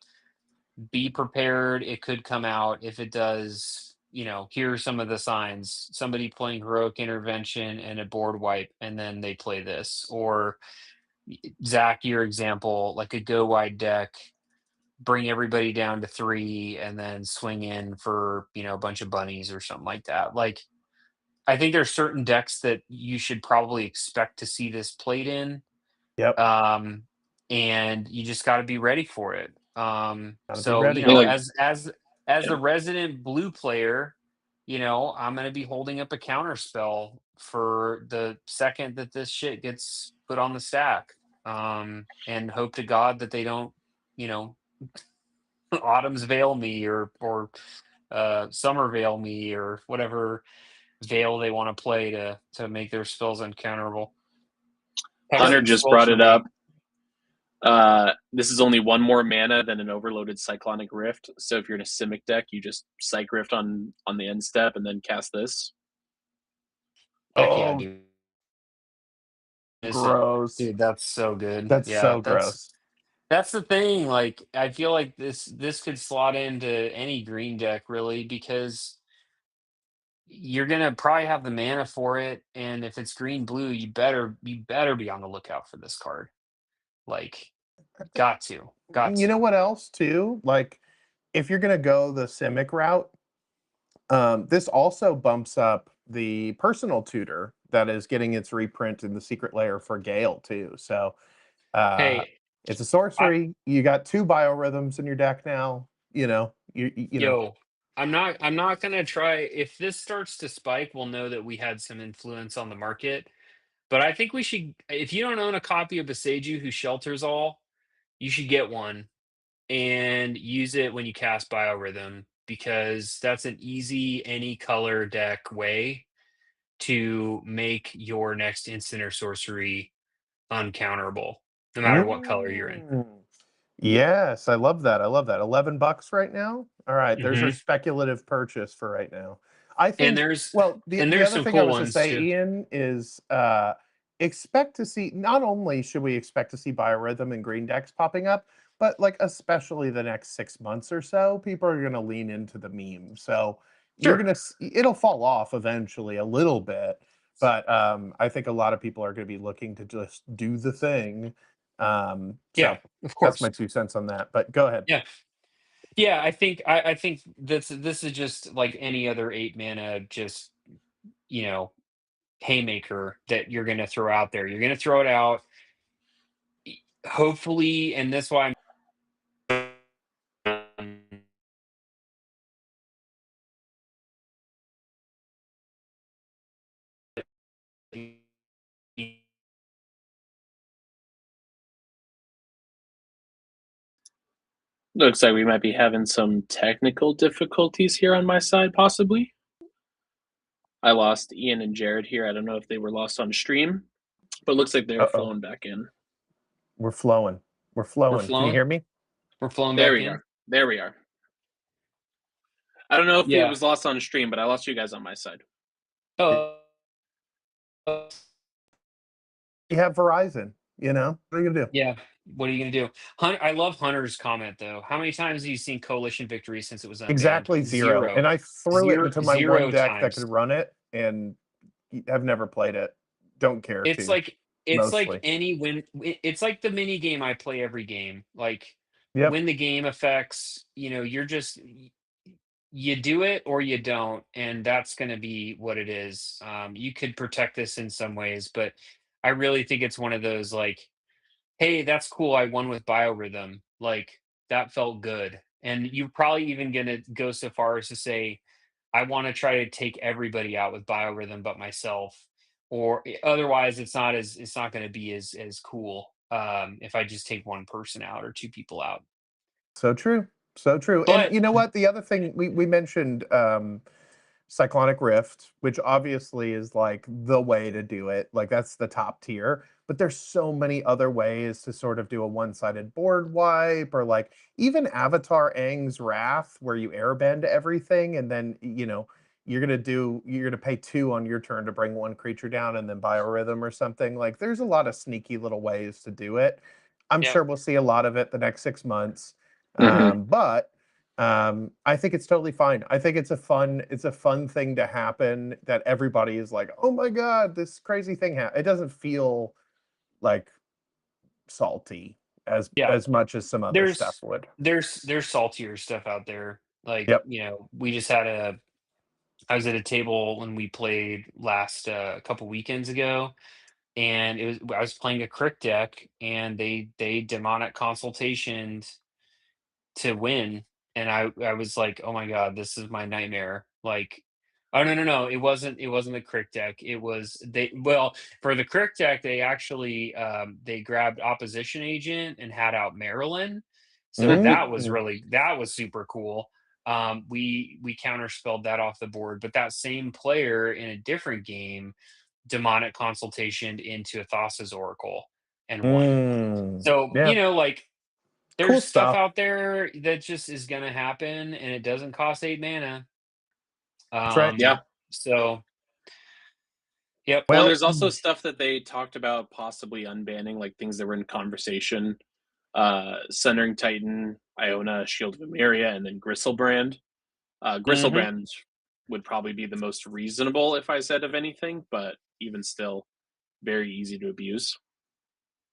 be prepared. It could come out. If it does, here are some of the signs. Somebody playing heroic intervention and a board wipe, and then they play this. Or Zach, your example, like a go wide deck, bring everybody down to 3, and then swing in for a bunch of bunnies or something like that. Like, I think there's certain decks that you should probably expect to see this played in. yep. And you just got to be ready for it. Gotta be So ready. as the resident blue player, I'm going to be holding up a counter spell for the second that this shit gets put on the stack, and hope to God that they don't, Autumn's Veil me or Summer Veil me or whatever veil they want to play to make their spells uncounterable. Hunter Hexproof just spells brought for it me. up. This is only 1 more mana than an overloaded Cyclonic Rift. So if you're in a Simic deck, you just Cyc Rift on the end step and then cast this. Heck yeah, Oh, dude. gross. Dude, that's so good. That's Yeah, so gross. that's the thing. Like, I feel like this could slot into any green deck, really, because you're gonna probably have the mana for it, and if it's green blue, you better be on the lookout for this card. Like, got You know to. what else too? Like, if you're gonna go the Simic route, this also bumps up the personal tutor that is getting its reprint in the secret layer for Gale too. So uh, Hey, it's a I sorcery. You got 2 biorhythms in your deck now. You know. yo, I'm not gonna try. If this starts to spike, we'll know that we had some influence on the market. But I think we should. If you don't own a copy of Beseju who shelters all, you should get one and use it when you cast Biorhythm, because that's an easy any color deck way to make your next instant or sorcery uncounterable, no matter what color you're in. Mm. Yes, I love that. I love that. $11 right now. All right, there's our Hmm. speculative purchase for right now. I And think. there's Well, the and the there's other some thing I cool was to ones say, too. Ian, is expect to see. Not only should we expect to see biorhythm and green decks popping up, but like especially the next 6 months or so, people are going to lean into the meme. So you're Sure. gonna it'll fall off eventually a little bit, but I think a lot of people are going to be looking to just do the thing. Yeah, So of that's my course. 2 cents on that, but go ahead. Yeah. Yeah, I think this is just like any other 8 mana, just, you know, haymaker that you're gonna throw out there. You're gonna throw it out. Hopefully, and that's why I'm Looks like we might be having some technical difficulties here on my side, possibly. I lost Ian and Jared here. I don't know if they were lost on stream, but looks like they're Uh-oh. flowing back in. We're flowing. We're we're flowing. Can you flowing. hear me? We're flowing There back we in. are. There we are. I don't know if it Yeah. was lost on stream, but I lost you guys on my side. Oh, You have Verizon, you know? What are you gonna do? yeah. What are you gonna do? I love Hunter's comment though. How many times have you seen coalition victory since it was unbanned? Exactly 0. Zero. And I threw it Zero into my one zero deck that times. could run it and have never played it. Don't care It's to, like it's like mostly. any win. It's like the mini game I play every game. Like, Yep. when the game affects, you're just you do it or you don't, and that's going to be what it is. You could protect this in some ways, but I really think it's one of those, like, hey, that's cool. I won with Biorhythm. Like, that felt good. And you're probably even going to go so far as to say, I want to try to take everybody out with Biorhythm but myself. Or otherwise, it's not going to be as cool, if I just take one person out or two people out. So true. So true. And But you know what? The other thing we mentioned Cyclonic Rift, which obviously is like the way to do it. Like that's the top tier. But there's so many other ways to sort of do a one-sided board wipe, or like even Avatar Aang's Wrath, where you airbend everything and then you're gonna pay 2 on your turn to bring one creature down and then Biorhythm or something. Like there's a lot of sneaky little ways to do it. I'm yeah, sure we'll see a lot of it the next 6 months. Mm-hmm. But I think it's totally fine. I think it's a fun thing to happen that everybody is like, oh my god, this crazy thing happened. It doesn't feel like salty yeah. as much as some other stuff There's would. there's saltier stuff out there. Like, Yep. we just had a I was at a table when we played last, couple weekends ago, and I was playing a Crick deck, and they demonic consultationed to win, and I was like, "Oh my god, this is my nightmare." Like, oh, no, no, no, it wasn't the Crick deck, it was for the Crick deck, they actually, they grabbed Opposition Agent and had out Marilyn, so Mm. that was super cool. We counterspelled that off the board, but that same player in a different game demonic consultation into Athasa's Oracle and won. Mm. So, Yeah. like, Cool there's stuff stuff. out there that just is gonna happen, and it doesn't cost 8 mana. That's right. Yeah. So, yep. And Well, there's also stuff that they talked about possibly unbanning, like things that were in conversation. Sundering Titan, Iona, Shield of Emeria, and then Gristlebrand. Mhm. Gristlebrand would probably be the most reasonable if I said of anything, but even still, very easy to abuse.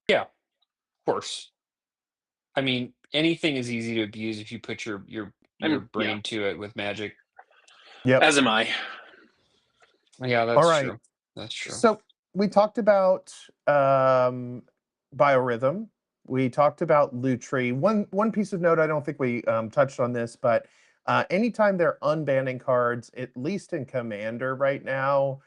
Yeah, of course. I mean, anything is easy to abuse if you put I your mean, yeah, brain to it with magic. Yep. as am I. Yeah, All that's right. true. That's true. So we talked about biorhythm. We talked about Lutri. One piece of note, I don't think we touched on this, but anytime they're unbanning cards, at least in Commander right now,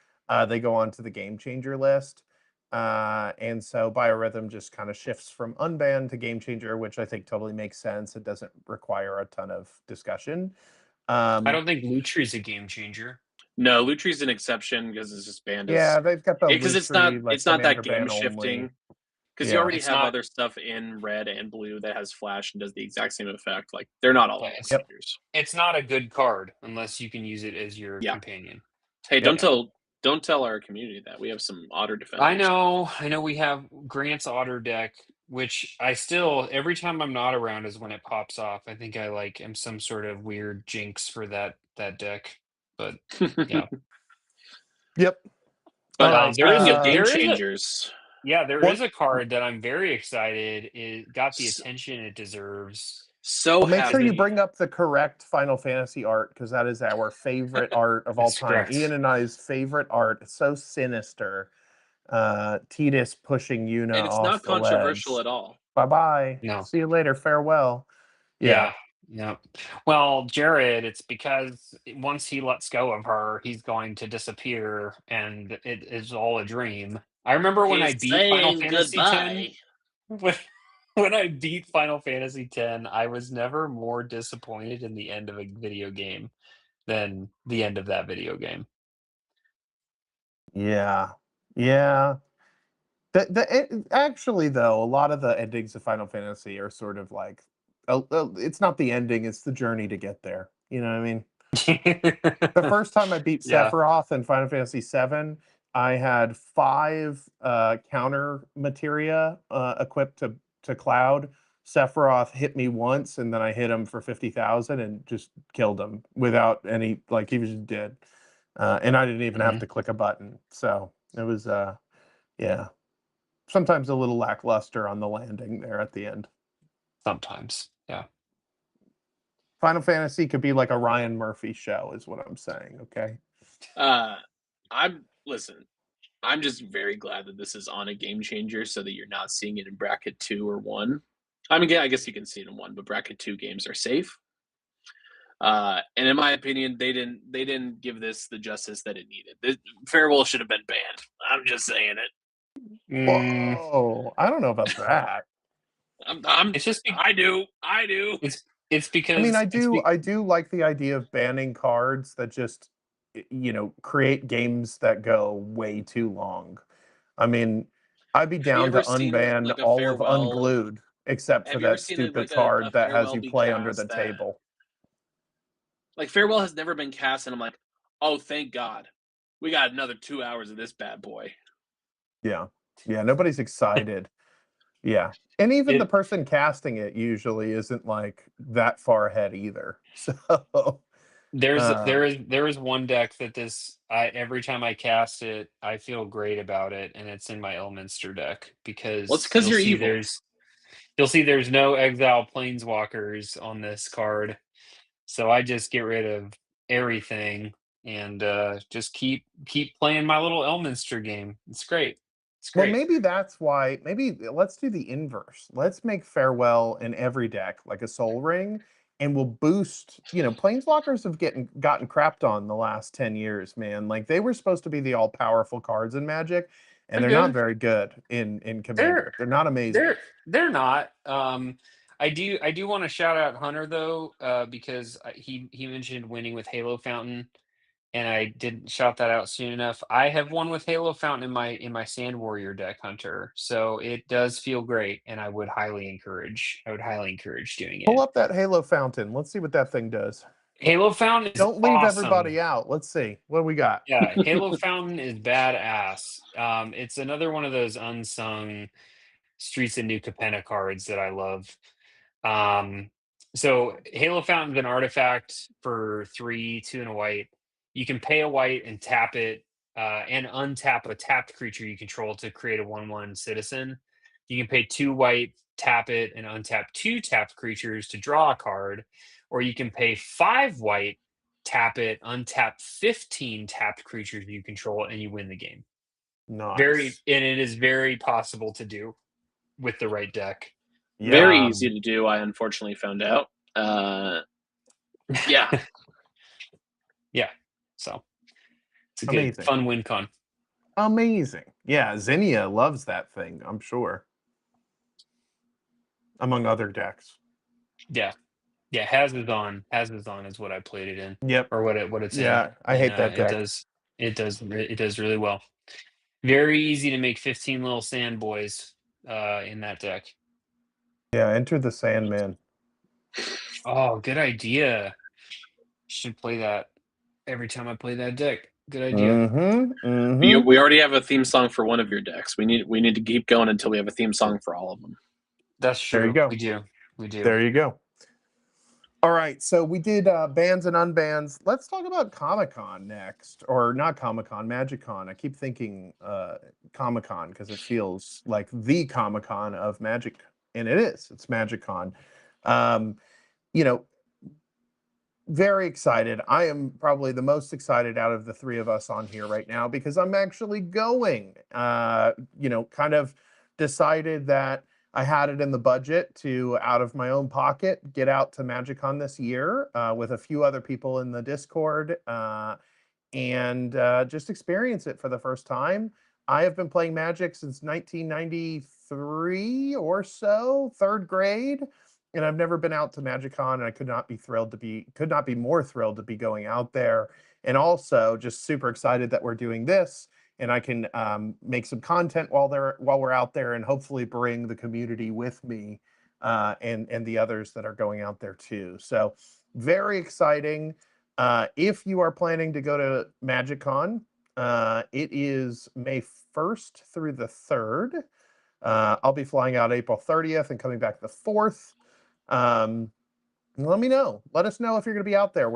they go onto the game changer list. And so biorhythm just kind of shifts from unbanned to game changer, which I think totally makes sense. It doesn't require a ton of discussion. I Um, don't think Lutri's a game changer. No, Lutri's an exception because it's just banned as yeah, they've got the because Lutri like it's not that Commander game ban only. shifting. Because you Yeah. already It's have not other stuff in red and blue that has flash and does the exact same effect. Like they're not all yeah, game Yep. changers. it's not a good card unless you can use it as your Yeah. companion. Hey, Yep. don't tell our community that we have some otter I defenders. know we have Grant's Otter deck, which I still every time I'm not around is when it pops off. I think I like am some sort of weird jinx for that deck. But yeah. Yep. All But right. speaking of game There is a changers, there What? is a card that I'm very excited it got the s- attention it deserves. so Well, make sure you happy. bring up the correct Final Fantasy art because that is our favorite art of all That's time. Ian correct. and I's favorite art. It's so sinister. Tidus pushing Yuna And it's off not the controversial ledge. at all. Bye bye. No. See you later. Farewell. Yeah. Yeah. Yeah. Well, Jared, it's because once he lets go of her, he's going to disappear and it is all a dream. I remember when I He's beat Final saying Fantasy X, goodbye. when, when I beat Final Fantasy X, I was never more disappointed in the end of a video game than the end of that video game. Yeah. Yeah. Actually, though, a lot of the endings of Final Fantasy are sort of like, it's not the ending; it's the journey to get there. You know what I mean? The first time I beat Yeah. Sephiroth in Final Fantasy VII, I had 5 counter materia equipped to Cloud. Sephiroth hit me once, and then I hit him for 50,000 and just killed him without any like he was just dead, and I didn't even have Mhm. to click a button. So it was yeah, sometimes a little lackluster on the landing there at the end. Sometimes. Yeah. Final Fantasy could be like a Ryan Murphy show, is what I'm saying. Okay. Uh, listen. I'm just very glad that this is on a game changer, so that you're not seeing it in bracket 2 or 1. I mean, yeah, I guess you can see it in 1, but bracket 2 games are safe. And in my opinion, they didn't give this the justice that it needed. Farewell should have been banned. I'm just saying it. Mm, Whoa, I don't know about that. it's just be- I do. I do. it's I mean, because I do like the idea of banning cards that just create games that go way too long. I mean, I'd be Have you down to ever seen unban like a all of farewell? Unglued except for Have you ever that seen it stupid like a card that has farewell you be play under the cast that table. like farewell has never been cast, and I'm like, oh, thank God, we got another 2 hours of this bad boy. Yeah. Yeah, nobody's excited. Yeah. And even the it person casting it usually isn't like that far ahead either. So, um there is one deck that this I every time I cast it, I feel great about it, and it's in my Elminster deck Well, it's because because you're evil. you'll see there's no exile planeswalkers on this card. So I just get rid of everything and just keep playing my little Elminster game. It's great. It's Well, great. maybe that's why. Maybe let's do the inverse. Let's make Farewell in every deck like a Soul Ring, and we'll boost. Planeswalkers have gotten crapped on the last 10 years, man. Like they were supposed to be the all powerful cards in Magic, and They're they're not good. very good in They're Commander. They're not amazing. they're they're not. I do want to shout out Hunter though, because he mentioned winning with Halo Fountain, and I didn't shout that out soon enough. I have won with Halo Fountain in my Sand Warrior deck, Hunter. So it does feel great, and I would highly encourage doing Pull it. up that Halo Fountain. Let's see what that thing does. Halo Fountain is Don't leave awesome. everybody out. Let's see what do we got. Yeah, Halo Fountain is badass. It's another one of those unsung Streets of New Capenna cards that I love. Um, so Halo Fountain's an artifact for 3, 2 and a white. You can pay a white and tap it, and untap a tapped creature you control to create a 1/1 citizen. You can pay 2 white, tap it, and untap 2 tapped creatures to draw a card, or you can pay 5 white, tap it, untap 15 tapped creatures you control, and you win the game. Nice. And it is very possible to do with the right deck. Very Yeah. easy to do. I unfortunately found out. Yeah. Yeah. So it's a good Amazing. fun win con. Amazing. Yeah, Zinnia loves that thing, I'm sure. Among other decks. Yeah. Yeah, Has is on is what I played it in, Yep. or what it's in, Yeah, I and hate that deck. it does really well. Very easy to make 15 little sand boys in that deck. Yeah, Enter the Sandman. Oh, good idea. Should play that every time I play that deck. Good idea. We already have a theme song for one of your decks. We need to keep going until we have a theme song for all of them. That's There you true. go. We do. There you go. All right, so we did bans and unbans. Let's talk about Comic-Con next, or not Comic-Con, MagicCon. I keep thinking Comic-Con because it feels like the Comic-Con of Magic, and it is. It's MagicCon. You know, very excited. I am probably the most excited out of the three of us on here right now because I'm actually going. Kind of decided that I had it in the budget to, out of my own pocket, get out to MagicCon this year with a few other people in the Discord and just experience it for the first time. I have been playing Magic since 1993 or so, third grade, and I've never been out to MagicCon, and I could not be more thrilled to be going out there, and also just super excited that we're doing this, and I can make some content while we're out there, and hopefully bring the community with me, and the others that are going out there too. So very exciting. If you are planning to go to MagicCon, it is May 1st through the 3rd. I'll be flying out April 30th and coming back the 4th. Let me know. Let us know if you're going to be out there.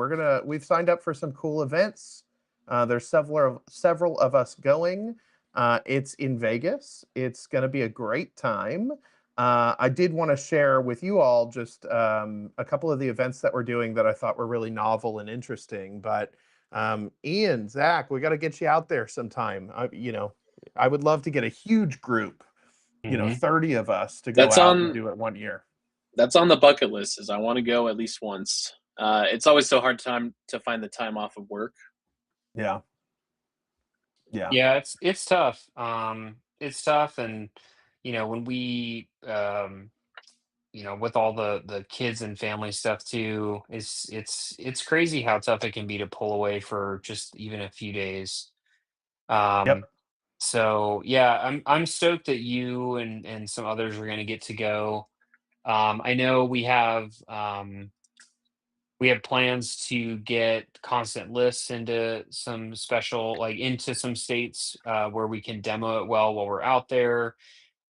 We've signed up for some cool events. There's several of us going. It's in Vegas. It's going to be a great time. I did want to share with you all just a couple of the events that we're doing that I thought were really novel and interesting. But Ian, Zach, we got to get you out there sometime. I would love to get a huge group, 30 of us to go That's out and on do it one year. that's on the bucket list. Is I want to go at least once. It's always so hard to find the time off of work. Yeah. Yeah. Yeah, it's tough. It's tough, and when we with all the kids and family stuff too, it's crazy how tough it can be to pull away for just even a few days. Um, Yep. so yeah, I'm stoked that you and some others are going to get to go. I know we have plans to get constant lists into some special, like into some states where we can demo it well while we're out there.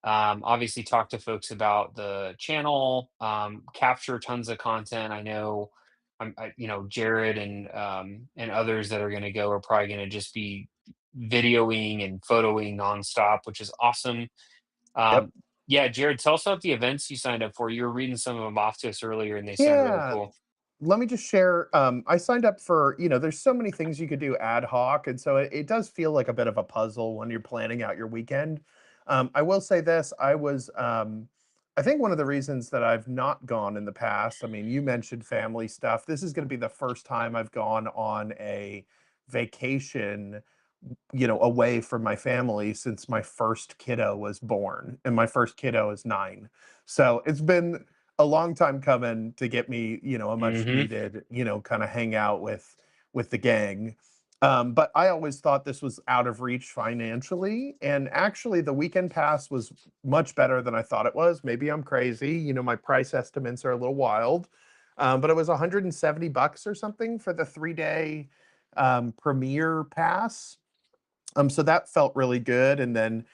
Obviously, talk to folks about the channel, capture tons of content. I know, Jared and others that are going to go are probably going to just be videoing and photoing nonstop, which is awesome. Yep. Yeah, Jared, tell us about the events you signed up for. You were reading some of them off to us earlier, and they sound really Yeah. cool. Let me just share. I signed up for, there's so many things you could do ad hoc. And so it does feel like a bit of a puzzle when you're planning out your weekend. I will say this. I think one of the reasons that I've not gone in the past, I mean, you mentioned family stuff. This is going to be the first time I've gone on a vacation, away from my family since my first kiddo was born, and my first kiddo is 9. So it's been a long time coming to get me, a much Hmm. needed, kind of hang out with the gang. But I always thought this was out of reach financially, and actually the weekend pass was much better than I thought it was. Maybe I'm crazy, my price estimates are a little wild, but it was $170 or something for the 3-day premiere pass. So that felt really good. And then,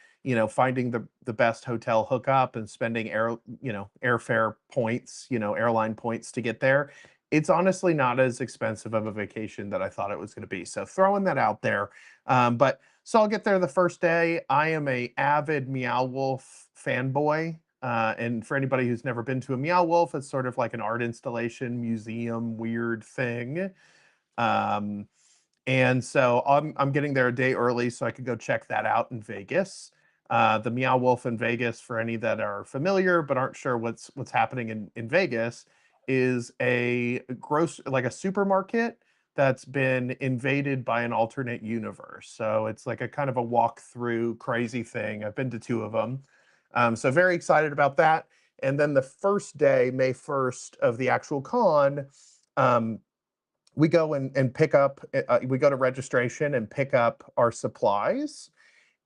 finding the best hotel hookup and spending airfare points, airline points to get there. it's honestly not as expensive of a vacation that I thought it was going to be. So throwing that out there. But so I'll get there the first day. I am a avid Meow Wolf fanboy. And for anybody who's never been to a Meow Wolf, it's sort of like an art installation, museum, weird thing. Um, and so I'm getting there a day early so I could go check that out in Vegas. The Meow Wolf in Vegas, for any that are familiar but aren't sure what's happening in Vegas, is like a supermarket that's been invaded by an alternate universe. So it's like a kind of a walk-through crazy thing. I've been to two of them. So very excited about that. And then the first day, May 1st, of the actual con, we go and pick up, we go to registration and pick up our supplies.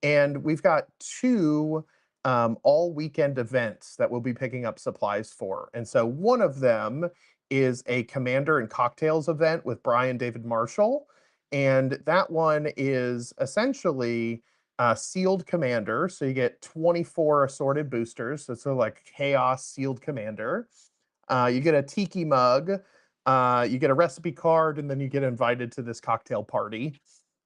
And we've got two all weekend events that we'll be picking up supplies for. And so one of them is a Commander and Cocktails event with Brian David Marshall. And that one is essentially sealed Commander. So you get 24 assorted boosters. So it's sort of like Chaos sealed Commander. You get a tiki mug, you get a recipe card, and then you get invited to this cocktail party.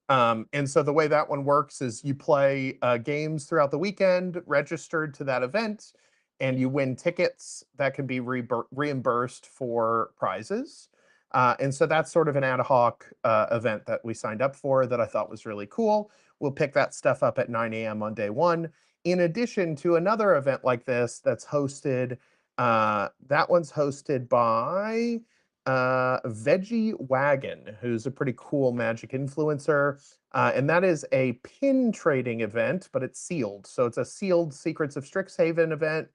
And so the way that one works is you play games throughout the weekend, registered to that event, and you win tickets that can be reimbursed for prizes. And so that's sort of an ad hoc event that we signed up for that I thought was really cool. We'll pick that stuff up at 9 a.m. on day one. In addition to another event like this that's hosted, that one's hosted by Veggie Wagon, who's a pretty cool Magic influencer. And that is a pin trading event, but it's sealed. So it's a sealed Secrets of Strixhaven event.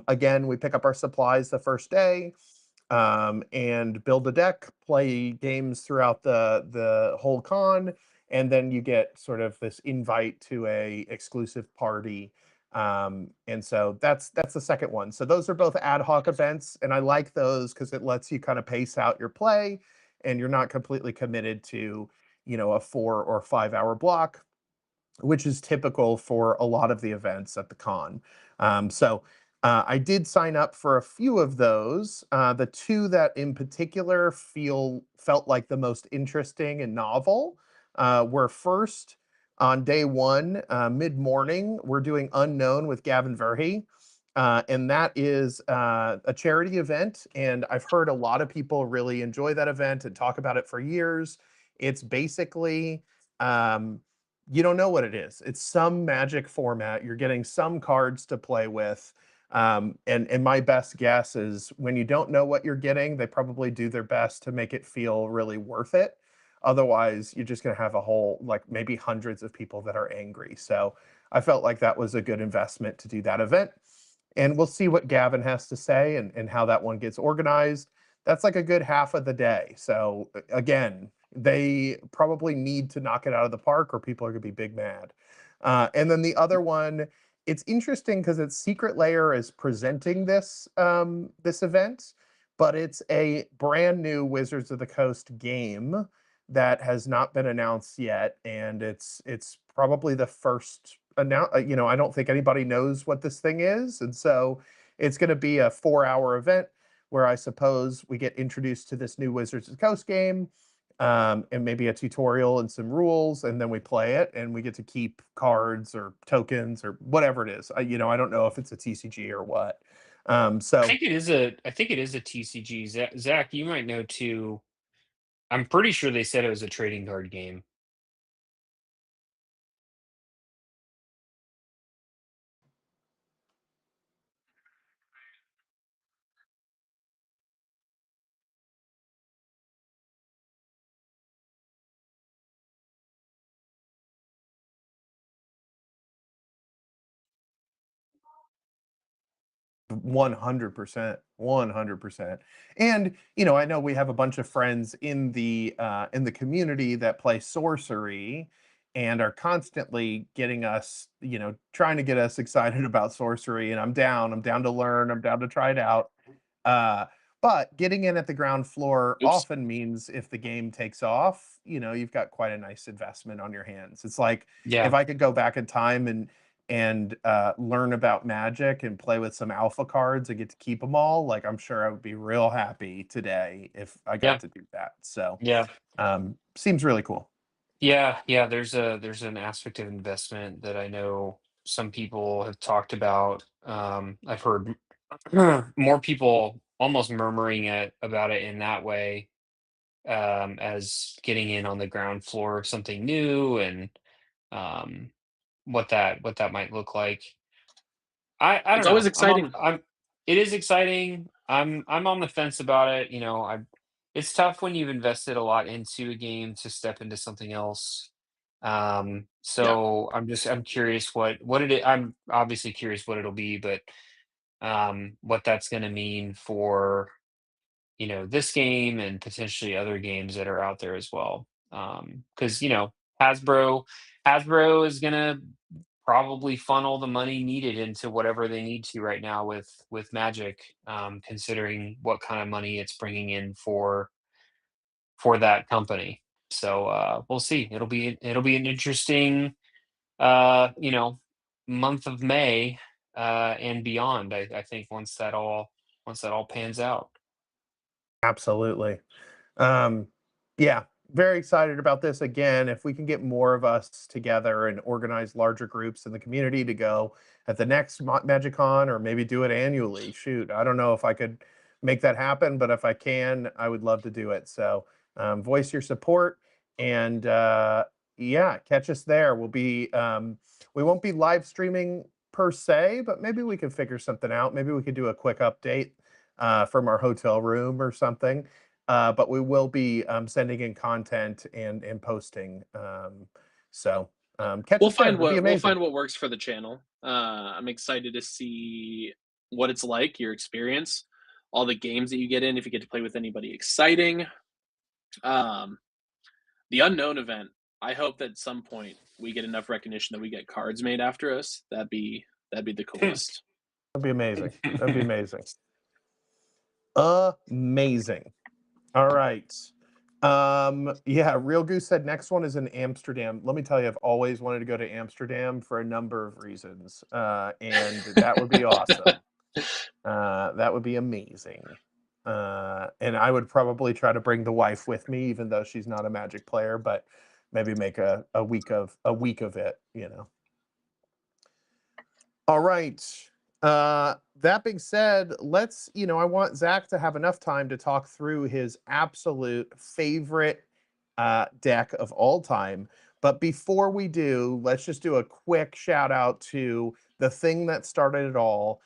Again, we pick up our supplies the first day, and build a deck, play games throughout the whole con, and then you get sort of this invite to a exclusive party. And so that's the second one. So those are both ad hoc events, and I like those because it lets you kind of pace out your play, and you're not completely committed to, a 4 or 5 hour block, which is typical for a lot of the events at the con. So I did sign up for a few of those. The two that in particular felt like the most interesting and novel were first on day one, mid-morning, we're doing Unknown with Gavin Verhey. And that is a charity event. And I've heard a lot of people really enjoy that event and talk about it for years. It's basically, you don't know what it is. It's some Magic format. You're getting some cards to play with. And my best guess is when you don't know what you're getting, they probably do their best to make it feel really worth it. Otherwise, you're just going to have a whole, like maybe hundreds of people that are angry. So I felt like that was a good investment to do that event. And we'll see what Gavin has to say and how that one gets organized. That's like a good half of the day. So again, they probably need to knock it out of the park or people are going to be big mad. And then the other one, it's interesting because it's Secret Lair is presenting this event, but it's a brand new Wizards of the Coast game that has not been announced yet, and it's probably the first I don't think anybody knows what this thing is, and so it's going to be a 4-hour event where I suppose we get introduced to this new Wizards of the Coast game, and maybe a tutorial and some rules, and then we play it, and we get to keep cards or tokens or whatever it is. I don't know if it's a TCG or what. I So think it is a TCG. Zach, you might know too. I'm pretty sure they said it was a trading card game. 100%, 100%. And I know we have a bunch of friends in the community that play sorcery and are constantly getting us, trying to get us excited about sorcery. And I'm down to learn, I'm down to try it out. Uh, but getting in at the ground floor Oops. often means if the game takes off, you've got quite a nice investment on your hands. It's like if Yeah. I could go back in time and and learn about Magic and play with some alpha cards and get to keep them all, like I'm sure I would be real happy today if I got Yeah. to do that. So Yeah. seems really cool. Yeah. There's an aspect of investment that I know some people have talked about. I've heard more people almost murmuring about it in that way, as getting in on the ground floor of something new, and um, what that might look like. I It's don't always know. exciting. It is exciting. I'm on the fence about it. It's tough when you've invested a lot into a game to step into something else. Yeah. So I'm curious what it is. I'm obviously curious what it'll be, but what that's going to mean for this game and potentially other games that are out there as well. Because Hasbro Hasbro is gonna probably funnel the money needed into whatever they need to right now with Magic, considering what kind of money it's bringing in for that company. So we'll see. It'll be an interesting month of May and beyond. I think once that all pans out. Absolutely. Um, yeah, very excited about this. Again, if we can get more of us together and organize larger groups in the community to go at the next MagicCon, or maybe do it annually. Shoot, I don't know if I could make that happen, but if I can, I would love to do it. So voice your support, and yeah, catch us there. We won't be live streaming per se, but maybe we could figure something out. Maybe we could do a quick update from our hotel room or something. But we will be sending in content and posting. So catch us there. It'd be We'll amazing. find what works for the channel. I'm excited to see what it's like, your experience, all the games that you get in, if you get to play with anybody exciting. Um, the unknown event. I hope that at some point we get enough recognition that we get cards made after us. That'd be the coolest. That'd be amazing. That'd be amazing. Amazing. All right. Yeah, Real Goose said next one is in Amsterdam. Let me tell you, I've always wanted to go to Amsterdam for a number of reasons. And that would be awesome. That would be amazing. And I would probably try to bring the wife with me, even though she's not a Magic player, but maybe make a week of it, All right. That being said, I want Zach to have enough time to talk through his absolute favorite deck of all time. But before we do, let's just do a quick shout out to the thing that started it all.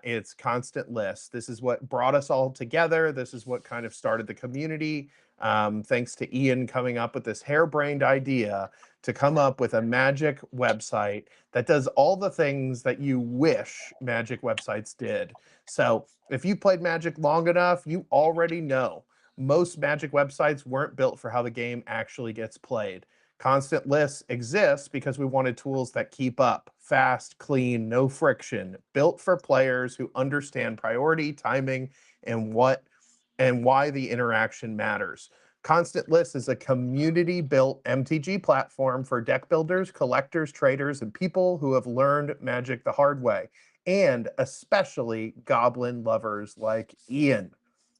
It's Constant List. This is what brought us all together. This is what kind of started the community. Thanks to Ian coming up with this harebrained idea to come up with a Magic website that does all the things that you wish Magic websites did. So if you played Magic long enough, you already know most Magic websites weren't built for how the game actually gets played. Constant Lists exists because we wanted tools that keep up, fast, clean, no friction, built for players who understand priority, timing, and why the interaction matters. Constant List is a community-built MTG platform for deck builders, collectors, traders, and people who have learned Magic the hard way, and especially Goblin lovers like Ian.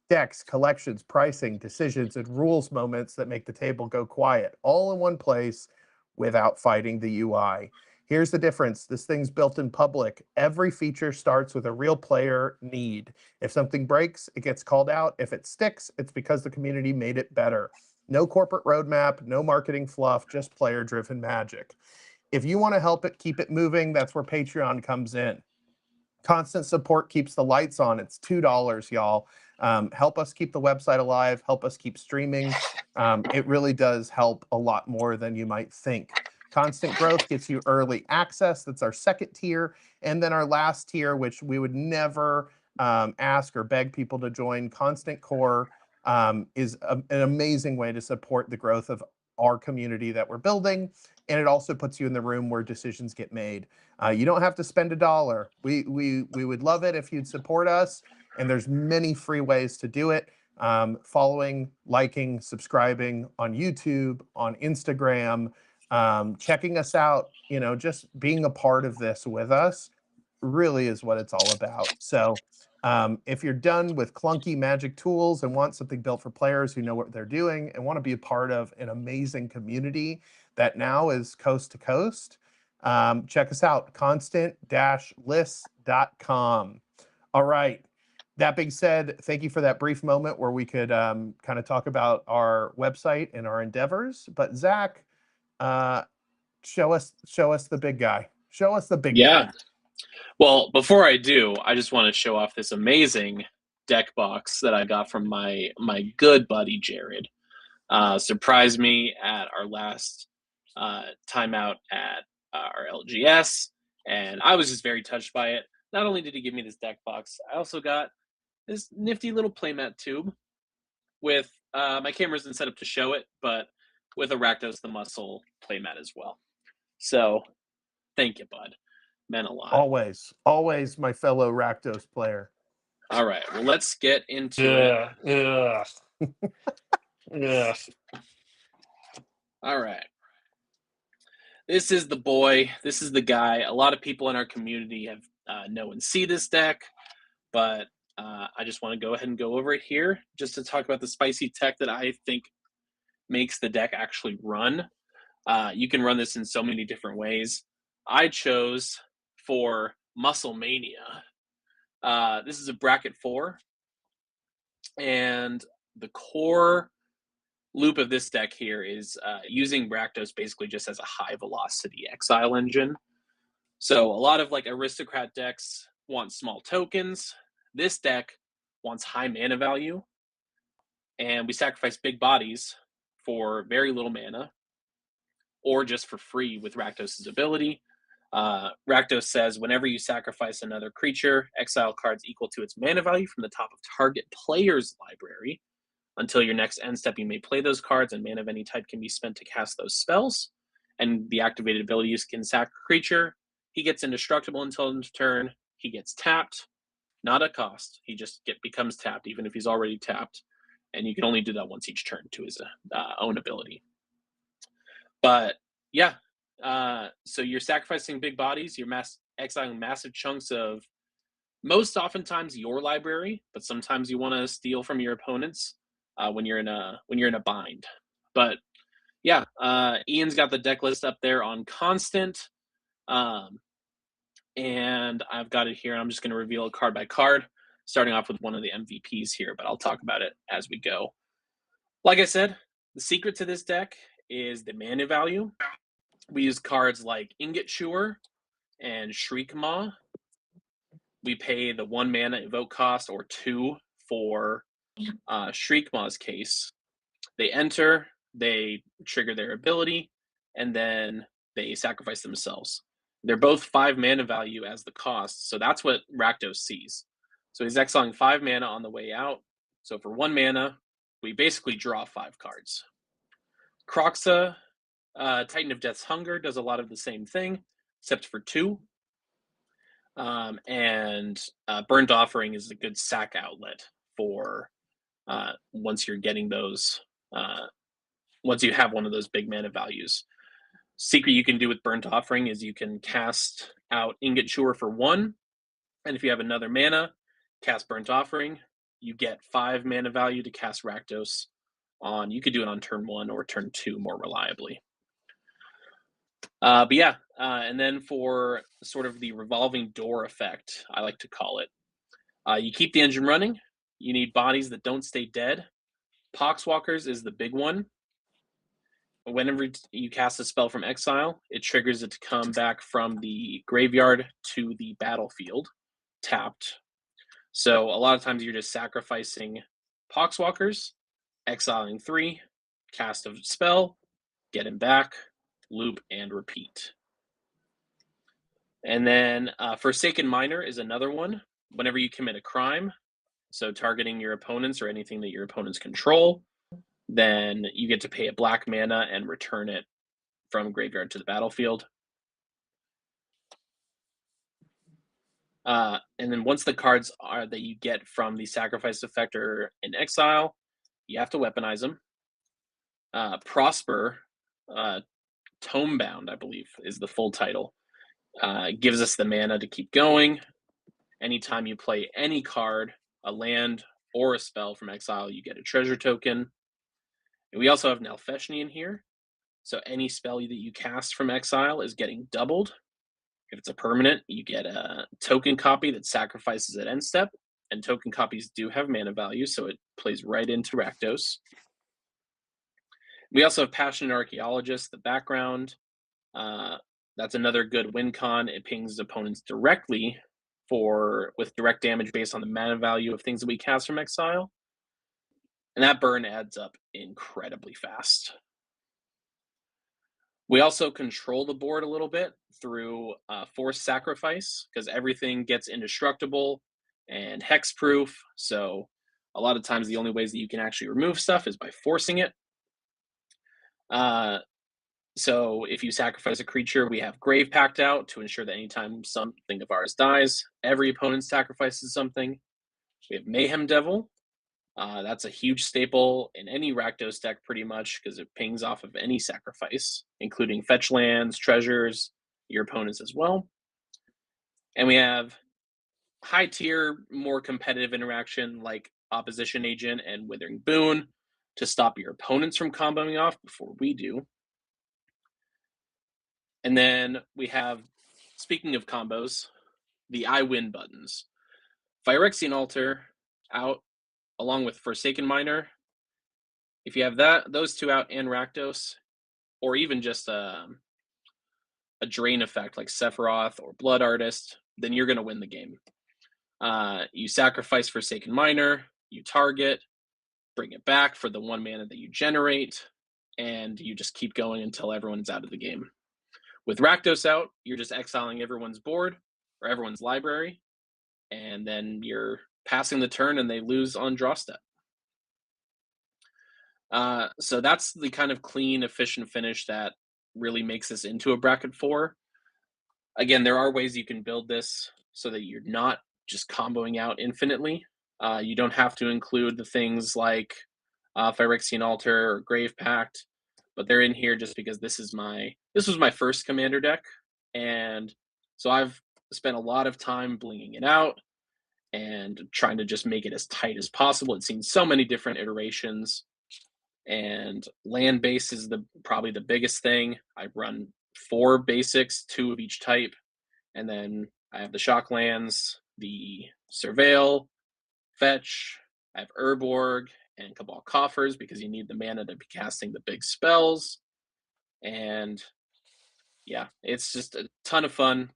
Decks, collections, pricing, decisions, and rules moments that make the table go quiet, all in one place without fighting the UI. Here's the difference. This thing's built in public. Every feature starts with a real player need. If something breaks, it gets called out. If it sticks, it's because the community made it better. No corporate roadmap, no marketing fluff, just player-driven magic. If you want to help it keep it moving, that's where Patreon comes in. Constant support keeps the lights on. It's $2, y'all. Help us keep the website alive. Help us keep streaming. It really does help a lot more than you might think. Constant growth gets you early access. That's our second tier. And then our last tier, which we would never ask or beg people to join, Constant Core, is an amazing way to support the growth of our community that we're building. And it also puts you in the room where decisions get made. You don't have to spend $1. We would love it if you'd support us, and there's many free ways to do it. Following, liking, subscribing on YouTube, on Instagram, checking us out, just being a part of this with us really is what it's all about. So if you're done with clunky Magic tools and want something built for players who know what they're doing and want to be a part of an amazing community that now is coast to coast, check us out, constant-lists.com. All right. That being said, thank you for that brief moment where we could kind of talk about our website and our endeavors. But Zach, show us the big guy. Show us the big guy. Yeah. Well, before I do, I just want to show off this amazing deck box that I got from my good buddy Jared. Surprised me at our last time out at our LGS, and I was just very touched by it. Not only did he give me this deck box, I also got this nifty little playmat tube with my camera isn't set up to show it, but with a Rakdos the Muscle playmat as well. So thank you, bud. Meant a lot. Always my fellow Rakdos player. All right, well, let's get into it. Yeah. All right. This is the boy. This is the guy. A lot of people in our community have know and see this deck, but I just want to go ahead and go over it here just to talk about the spicy tech that I think makes the deck actually run. You can run this in so many different ways. I chose for Muscle Mania. This is a bracket 4, and the core loop of this deck here is using Rakdos basically just as a high velocity exile engine. So a lot of like aristocrat decks want small tokens. This deck wants high mana value, and we sacrifice big bodies for very little mana or just for free with Rakdos' ability. Rakdos says whenever you sacrifice another creature, exile cards equal to its mana value from the top of target player's library. Until your next end step, you may play those cards, and mana of any type can be spent to cast those spells. And the activated abilities can sack a creature. He gets indestructible until end of turn. He gets tapped, not a cost. He just becomes tapped, even if he's already tapped. And you can only do that once each turn to his own ability. But yeah, so you're sacrificing big bodies. You're exiling massive chunks of most oftentimes your library, but sometimes you want to steal from your opponents. When you're in a bind. But yeah, Ian's got the deck list up there on Constant, and I've got it here. I'm just going to reveal it card by card, starting off with one of the MVPs here, but I'll talk about it as we go. Like I said, the secret to this deck is the mana value. We use cards like Ingot Chewer and Shriek Maw. We pay the 1 mana evoke cost or 2 for Shriek Maw's case. They enter, they trigger their ability, and then they sacrifice themselves. They're both 5 mana value as the cost, so that's what Rakdos sees. So he's exiling 5 mana on the way out. So for 1 mana, we basically draw 5 cards. Kroxa, Titan of Death's Hunger, does a lot of the same thing, except for 2. And Burnt Offering is a good sack outlet for once you're getting those, once you have one of those big mana values. Secret you can do with Burnt Offering is you can cast out Ingot Chewer for 1, and if you have another mana, cast Burnt Offering. You get 5 mana value to cast Rakdos on. You could do it on turn 1 or turn 2 more reliably. But yeah, and then for sort of the revolving door effect, I like to call it, you keep the engine running. You need bodies that don't stay dead. Poxwalkers is the big one. Whenever you cast a spell from exile, it triggers it to come back from the graveyard to the battlefield, tapped. So a lot of times you're just sacrificing Poxwalkers, exiling 3, cast a spell, get him back, loop, and repeat. And then Forsaken Miner is another one. Whenever you commit a crime, so targeting your opponents or anything that your opponents control, then you get to pay a black mana and return it from graveyard to the battlefield. And then once the cards are that you get from the sacrifice effect are in exile, you have to weaponize them. Prosper Tomebound, I believe, is the full title. It gives us the mana to keep going. Anytime you play any card, a land, or a spell from exile, you get a treasure token. And we also have Nalfeshni in here. So any spell that you cast from exile is getting doubled. If it's a permanent, you get a token copy that sacrifices at end step. And token copies do have mana value, so it plays right into Rakdos. We also have Passionate Archaeologist, the background. That's another good win con. It pings opponents directly with direct damage based on the mana value of things that we cast from exile. And that burn adds up incredibly fast. We also control the board a little bit through Forced Sacrifice, because everything gets indestructible and hexproof. So a lot of times the only ways that you can actually remove stuff is by forcing it. So if you sacrifice a creature, we have Grave Pact out to ensure that anytime something of ours dies, every opponent sacrifices something. We have Mayhem Devil. That's a huge staple in any Rakdos deck pretty much, because it pings off of any sacrifice, including fetch lands, treasures, your opponents as well. And we have high tier, more competitive interaction like Opposition Agent and Withering Boon to stop your opponents from comboing off before we do. And then we have, speaking of combos, the I win buttons. Phyrexian Altar out along with Forsaken Miner. If you have those two out and Rakdos, or even just a drain effect like Sephiroth or Blood Artist, then you're going to win the game. You sacrifice Forsaken Miner, you target, bring it back for the 1 mana that you generate, and you just keep going until everyone's out of the game. With Rakdos out, you're just exiling everyone's board or everyone's library, and then you're passing the turn and they lose on draw step. So that's the kind of clean, efficient finish that really makes this into a bracket 4. Again, there are ways you can build this so that you're not just comboing out infinitely. You don't have to include the things like Phyrexian Altar or Grave Pact, but they're in here just because this was my first Commander deck, and so I've spent a lot of time blinging it out and trying to just make it as tight as possible. It's seen so many different iterations, and land base is probably the biggest thing. I run 4 basics, 2 of each type, and then I have the shock lands, the Surveil, fetch. I have Urborg and Cabal Coffers because you need the mana to be casting the big spells. And yeah, it's just a ton of fun.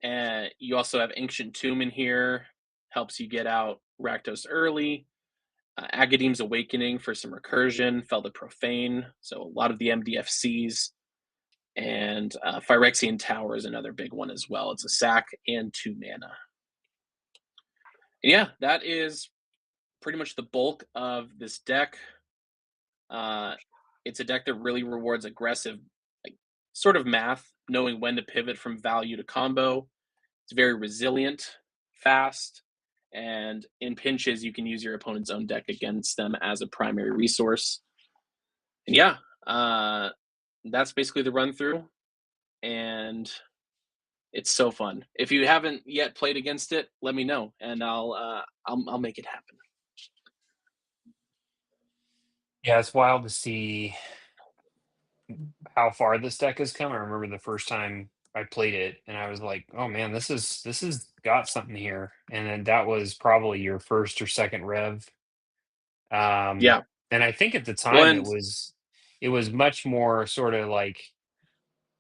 And you also have Ancient Tomb in here, helps you get out Rakdos early. Agadeem's Awakening for some recursion, Fel the Profane, so a lot of the MDFCs. And Phyrexian Tower is another big one as well. It's a sack and 2 mana. And yeah, that is pretty much the bulk of this deck. It's a deck that really rewards aggressive, like sort of math, knowing when to pivot from value to combo. It's very resilient, fast, and in pinches, you can use your opponent's own deck against them as a primary resource. And yeah, that's basically the run through, and it's so fun. If you haven't yet played against it, let me know, and I'll make it happen. Yeah, it's wild to see how far this deck has come. I remember the first time I played it, and I was like, "Oh man, this is got something here." And then that was probably your first or second rev. Yeah. And I think at the Well, time and it was much more sort of like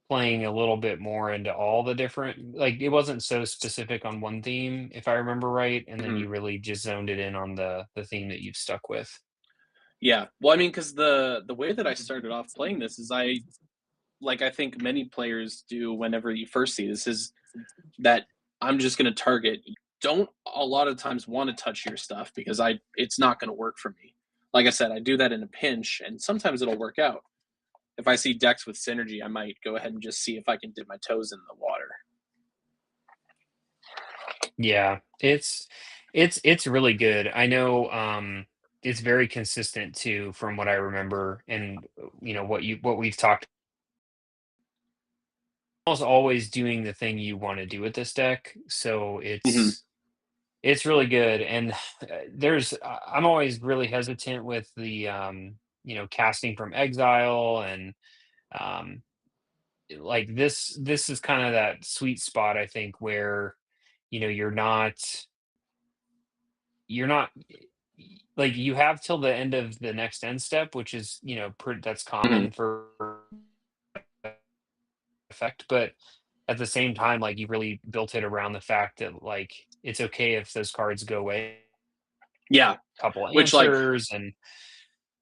playing a little bit more into all the different, like it wasn't so specific on one theme, if I remember right, and then mhm. you really just zoned it in on the theme that you've stuck with. Yeah. Well, I mean, because the way that I started off playing this is I think many players do whenever you first see this, is that I'm just going to target. Don't a lot of times want to touch your stuff because it's not going to work for me. Like I said, I do that in a pinch, and sometimes it'll work out. If I see decks with synergy, I might go ahead and just see if I can dip my toes in the water. Yeah, it's really good. I know it's very consistent too from what I remember, and what we've talked almost always doing the thing you want to do with this deck. So Hmm. it's really good. And I'm always really hesitant with the casting from exile, and um like this is kind of that sweet spot, I think, where you're not like, you have till the end of the next end step, which is that's Hmm. common for effect, but at the same time, like, you really built it around the fact that, like, it's okay if those cards go away, Yeah, couple which like answers, and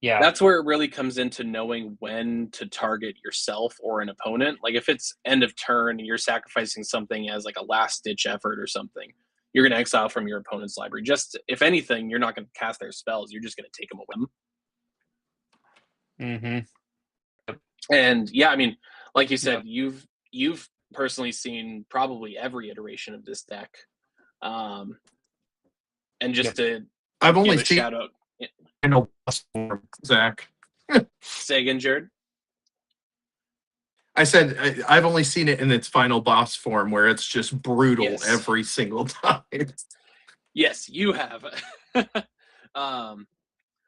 yeah. that's where it really comes into knowing when to target yourself or an opponent. Like if it's end of turn and you're sacrificing something as like a last ditch effort or something, you're going to exile from your opponent's library. Just if anything, you're not going to cast their spells. You're just going to take them away. Hmm. And yeah, I mean, like you said, Yep. you've personally seen probably every iteration of this deck. Um, and just Yep. to I've only give a seen shout out, final boss form, Zach. say again, Jared. I said I've only seen it in its final boss form where it's just brutal Yes, every single time. yes, you have. um,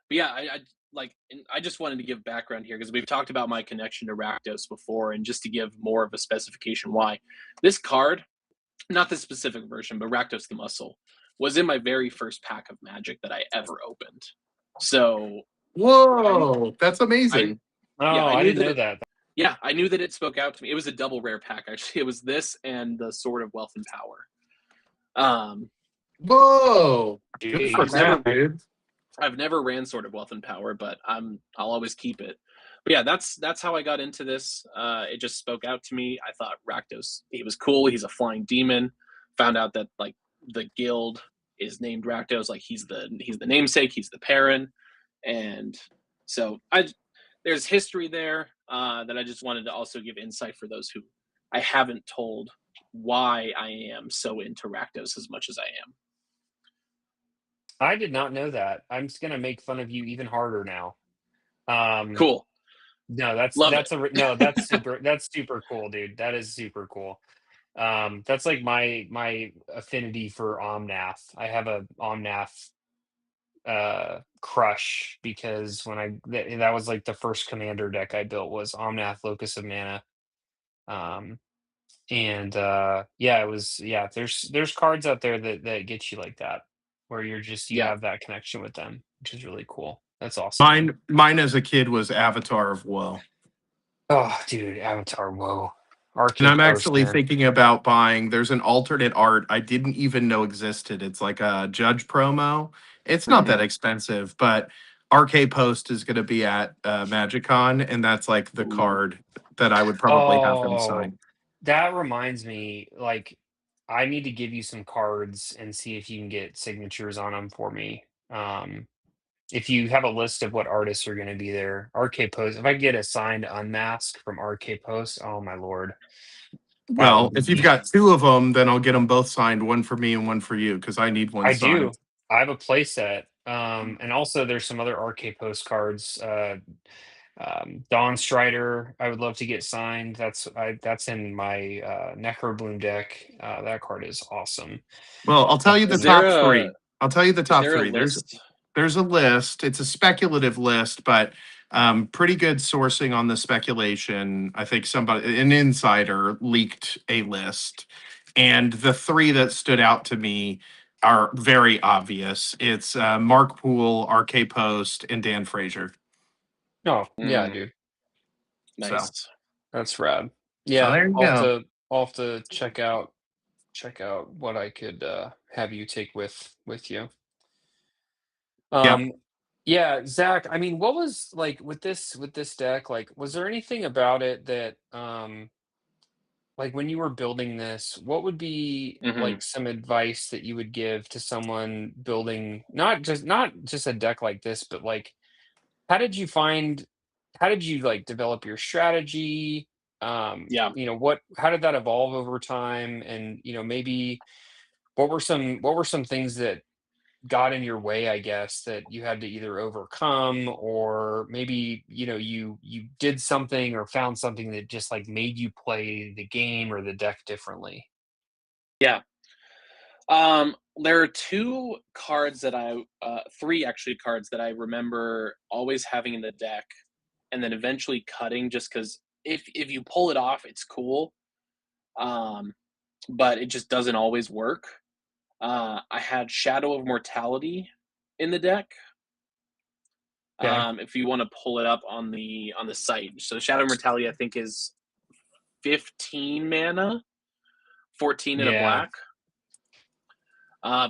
but yeah, I like, and I just wanted to give background here because we've talked about my connection to Rakdos before, and just to give more of a specification why this card, not the specific version, but Rakdos the Muscle, was in my very first pack of Magic that I ever opened. So Whoa, that's I amazing. yeah, Oh, I I knew didn't that know it that. yeah, I knew that it spoke out to me. It was a double rare pack actually. It was this and the Sword of Wealth and Power. Um, Whoa, good for I've Jeez. never that, dude. I've never ran Sword of Wealth and Power, but I'll always keep it. But yeah, that's how I got into this. It just spoke out to me. I thought Rakdos, he was cool. He's a flying demon. Found out that like the guild is named Rakdos, like he's the namesake, he's the parent, and so there's history there that I just wanted to also give insight for those who I haven't told why I am so into Rakdos as much as I am. I did not know that. I'm just gonna make fun of you even harder now. Um, Cool, no, that's love it. that's a re- no, that's super cool, dude. That is super cool. That's like my affinity for Omnath. I have a Omnath crush, because when that was like the first commander deck I built, was Omnath Locus of Mana. Um, and yeah, it was yeah. There's cards out there that get you like that, where you Yeah. have that connection with them, which is really cool. That's awesome, man. Mine as a kid was Avatar of Woe. Oh, dude, Avatar, whoa, And Arcade I'm Post, actually man. thinking about buying. There's an alternate art I didn't even know existed. It's like a Judge promo. It's not Mhm. that expensive, but RK Post is going to be at MagicCon, and that's like the Ooh. card that I would probably have them Oh, sign. that reminds me, like, I need to give you some cards and see if you can get signatures on them for me. If you have a list of what artists are going to be there, RK Post. If I get a signed Unmask from RK Post, oh my lord, that Well, would if you've be. got two of them, then I'll get them both signed, one for me and one for you, because I need one I signed. do. I have a play set. And also there's some other RK Post cards. Dawn Strider, I would love to get signed. That's in my Necrobloom deck. That card is awesome. Well, I'll tell you the Is Um, there top a three. I'll tell you the is top there a three. list? There's a list. It's a speculative list, but pretty good sourcing on the speculation. I think an insider, leaked a list, and the three that stood out to me are very obvious. It's Mark Poole, RK Post, and Dan Frazier. oh yeah, Mm, dude, So, nice. that's rad. so Yeah, there you go. I'll have to check out what I could have you take with you. Yep. Um, yeah, Zach. I mean, what was like with this deck? Like, was there anything about it that like when you were building this, what would be Hmm. like some advice that you would give to someone building not just a deck like this, but like how did you find how did you like develop your strategy? Yeah. How did that evolve over time? And maybe what were some things that got in your way, I guess, that you had to either overcome, or maybe, you did something or found something that just like made you play the game or the deck differently? Yeah. There are two cards that three actually cards that I remember always having in the deck, and then eventually cutting just because if you pull it off, it's cool. Um, but it just doesn't always work. I had Shadow of Mortality in the deck. Okay. If you want to pull it up on the site, so Shadow of Mortality I think is 15 mana, 14 in a Yeah. black.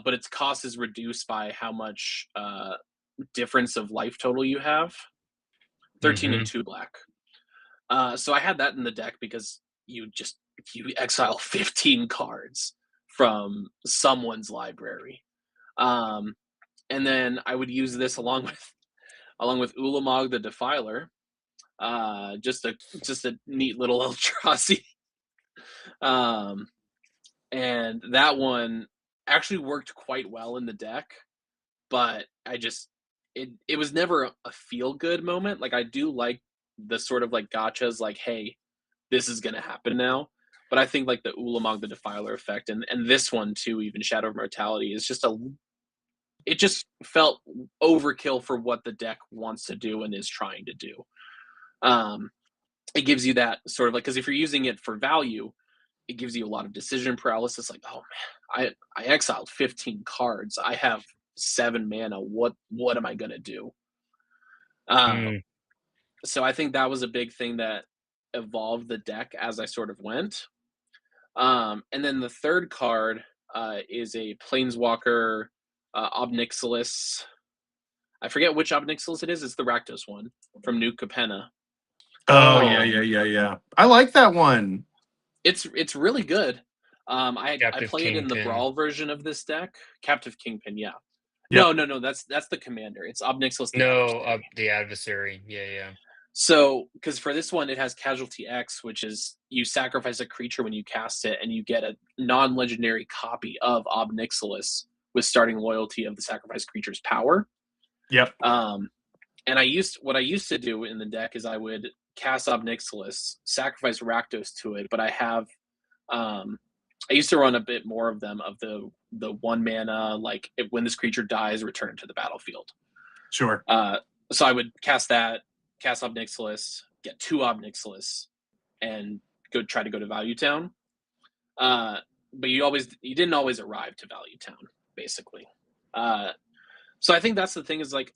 But its cost is reduced by how much difference of life total you have. 13 and Hmm. 2 black. So I had that in the deck because you exile 15 cards from someone's library. And then I would use this along with Ulamog the Defiler. Just a neat little Eldrazi. And that one actually worked quite well in the deck, but it was never a feel good moment. Like, I do like the sort of like gotchas, like, hey, this is gonna happen now. But I think like the Ulamog the Defiler effect, and this one too, even Shadow of Mortality, is it just felt overkill for what the deck wants to do and is trying to do. It gives you that sort of like, because if you're using it for value, it gives you a lot of decision paralysis. Like, oh man, I exiled 15 cards. I have 7 mana. What am I gonna do? Mm. So I think that was a big thing that evolved the deck as I sort of went. And then the third card is a Planeswalker Obnixilis. I forget which Obnixilis it is. It's the Rakdos one from New Capenna. Oh, Oh, yeah. I like that one. It's really good. I Captive play it in the Kingpin. Brawl version of this deck. Captive Kingpin, yeah. Yep. No. That's the commander. It's Obnixilis the No, Adversary. the adversary. Yeah. So, because for this one, it has Casualty X, which is you sacrifice a creature when you cast it, and you get a non-legendary copy of Obnixilis with starting loyalty of the sacrificed creature's power. Yep. And what I used to do in the deck is I would cast Obnixilis, sacrifice Rakdos to it, but I used to run a bit more of them, of the 1 mana, like when this creature dies, return to the battlefield. Sure. So I would cast Obnixilis, get 2 Obnixilis, and try to go to Value Town. But you didn't always arrive to Value Town, basically. So I think that's the thing, is like,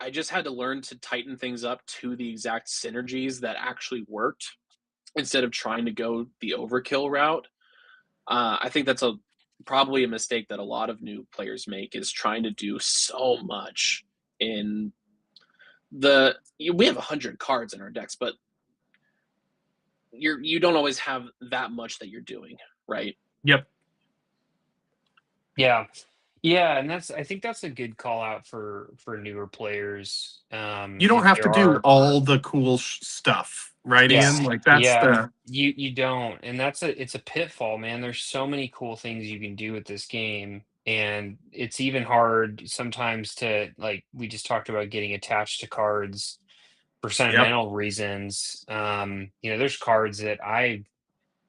I just had to learn to tighten things up to the exact synergies that actually worked, instead of trying to go the overkill route. I think that's probably a mistake that a lot of new players make, is trying to do so much in we have 100 cards in our decks, but you don't always have that much that you're doing, right? Yep. Yeah, and I think that's a good call out for newer players. You don't If have to there do are, all the cool stuff, right, yeah, Ian? Like that's yeah, the you don't, and it's a pitfall, man. There's so many cool things you can do with this game, and it's even hard sometimes to, like we just talked about, getting attached to cards for Yep. sentimental reasons. There's cards that I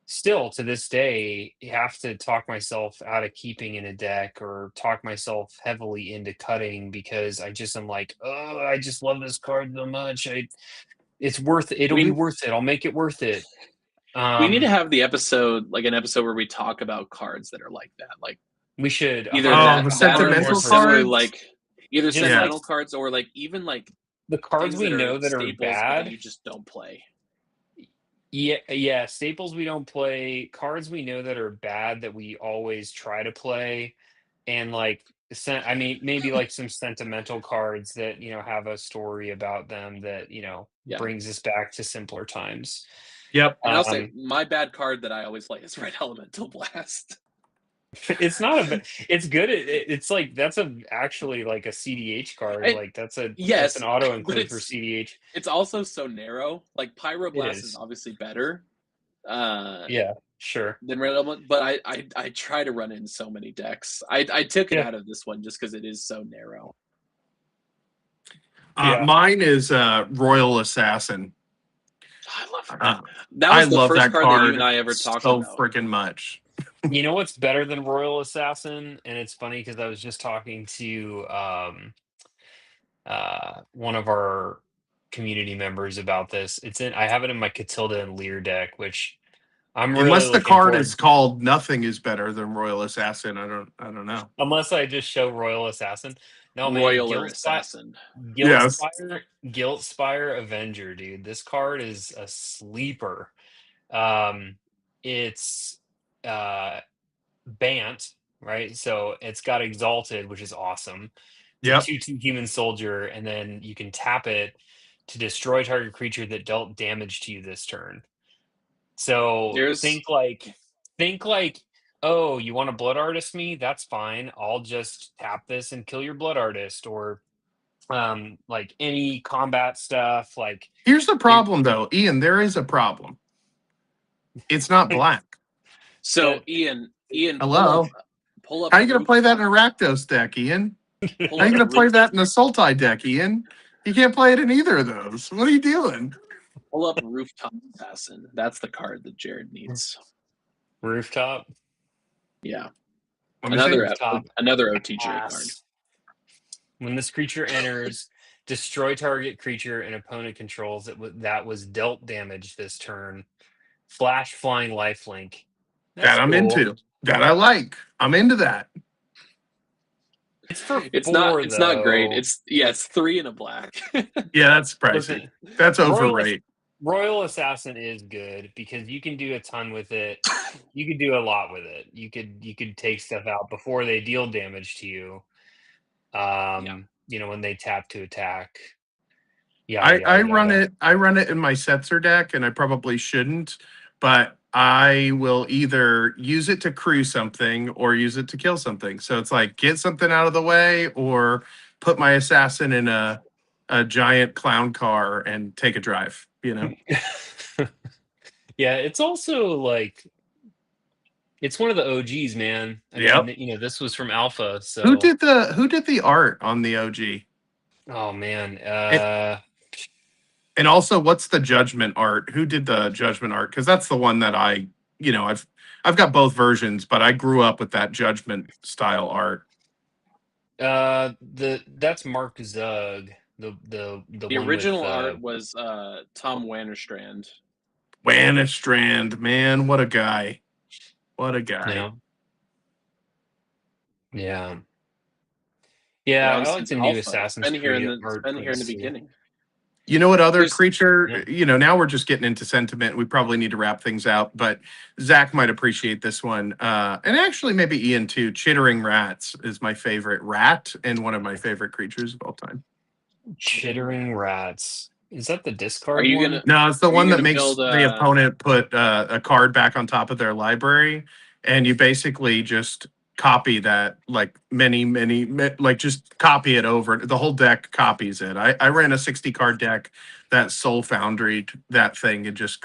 still to this day have to talk myself out of keeping in a deck, or talk myself heavily into cutting, because I just am like, oh, I just love this card so much. It's worth it. It'll be We worth it. I'll make it worth it. we need to Um, have an episode where we talk about cards that are like that, like we should either Oh, the that or 100 more sentimental similar, cards. like either just Yeah. like sentimental cards, or like even like the cards things we that are know that are staples, but then bad. you just don't play. Yeah, staples we don't play, cards we know that are bad that we always try to play, and like I mean, maybe like some sentimental cards that have a story about them that Yeah. brings us back to simpler times. Yep. And I'll say Um, my bad card that I always play is Red Elemental Blast. it's not it's good. It's like that's actually like a CDH card. And Like that's an yes, auto but include for CDH. it's also so narrow. Like It Pyroblast is is. obviously better. Uh, Yeah. Sure. than red element, but I try to run in so many decks. I took it Yeah. out of this one just because it is so narrow. Yeah. Mine is Royal Assassin. I love that. That was the love first that card that you card and I ever talked so about. freaking much. You know what's better than Royal Assassin? And it's funny because I was just talking to one of our community members about this. I have it in my Catilda and Lear deck, which I'm really Unless the looking card forward. is called Nothing is Better than Royal Assassin, I don't know. Unless I just show Royal Assassin. No, man, Royal or Assassin. Yes. Guilt Spire Avenger, dude. This card is a sleeper. It's Bant, right? So it's got Exalted, which is awesome. It's Yep. a 2/2 human soldier, and then you can tap it to destroy target creature that dealt damage to you this turn. So think like, oh, you want to Blood Artist me? That's fine. I'll just tap this and kill your Blood Artist, or like any combat stuff. Like, Here's the problem, though, Ian. There is a problem. It's not black. So Ian, Hello. pull up. How are you going to play that in a Rakdos deck, Ian? How are you going to play that in a Sultai deck, Ian? You can't play it in either of those. What are you doing? Pull up Rooftop Assassin. That's the card that Jared needs. Rooftop. Yeah. Another Rooftop. Another OTJ card. When this creature enters, destroy target creature an opponent controls that was dealt damage this turn. Flash Flying Lifelink. That I'm into. That I like. I'm into that. It's for it's 4, it's not great. It's 3 and a black. Yeah, that's pricey. That's overrated. Royal Assassin is good because you can do a ton with it. You could do a lot with it. You could take stuff out before they deal damage to you. You know, when they tap to attack. Yeah, I run it in my Setzer deck, and I probably shouldn't, but I will either use it to crew something or use it to kill something. So it's like get something out of the way or put my assassin in a giant clown car and take a drive, you know. Yeah, it's also like it's one of the OGs, man. I mean, you know, this was from Alpha. So who did the art on the OG? Oh man. And also, what's the Judgment art? Who did the Judgment art? Because that's the one that I've got both versions, but I grew up with that Judgment style art. That's Mark Zug. The original art was Tom Wannerstrand. Wannerstrand, man, what a guy! What a guy! Yeah. I like the new Assassin's Creed art. Been here in the beginning. You know what other creature, you know, now we're just getting into sentiment. We probably need to wrap things out, but Zach might appreciate this one. And actually maybe Ian too. Chittering Rats is my favorite rat and one of my favorite creatures of all time. Chittering Rats. Is that the discard one? No, it's the one that makes the opponent put a card back on top of their library. And you basically just copy that, like like just copy it over. The whole deck copies it. I ran a 60 card deck that Soul Foundry that thing and just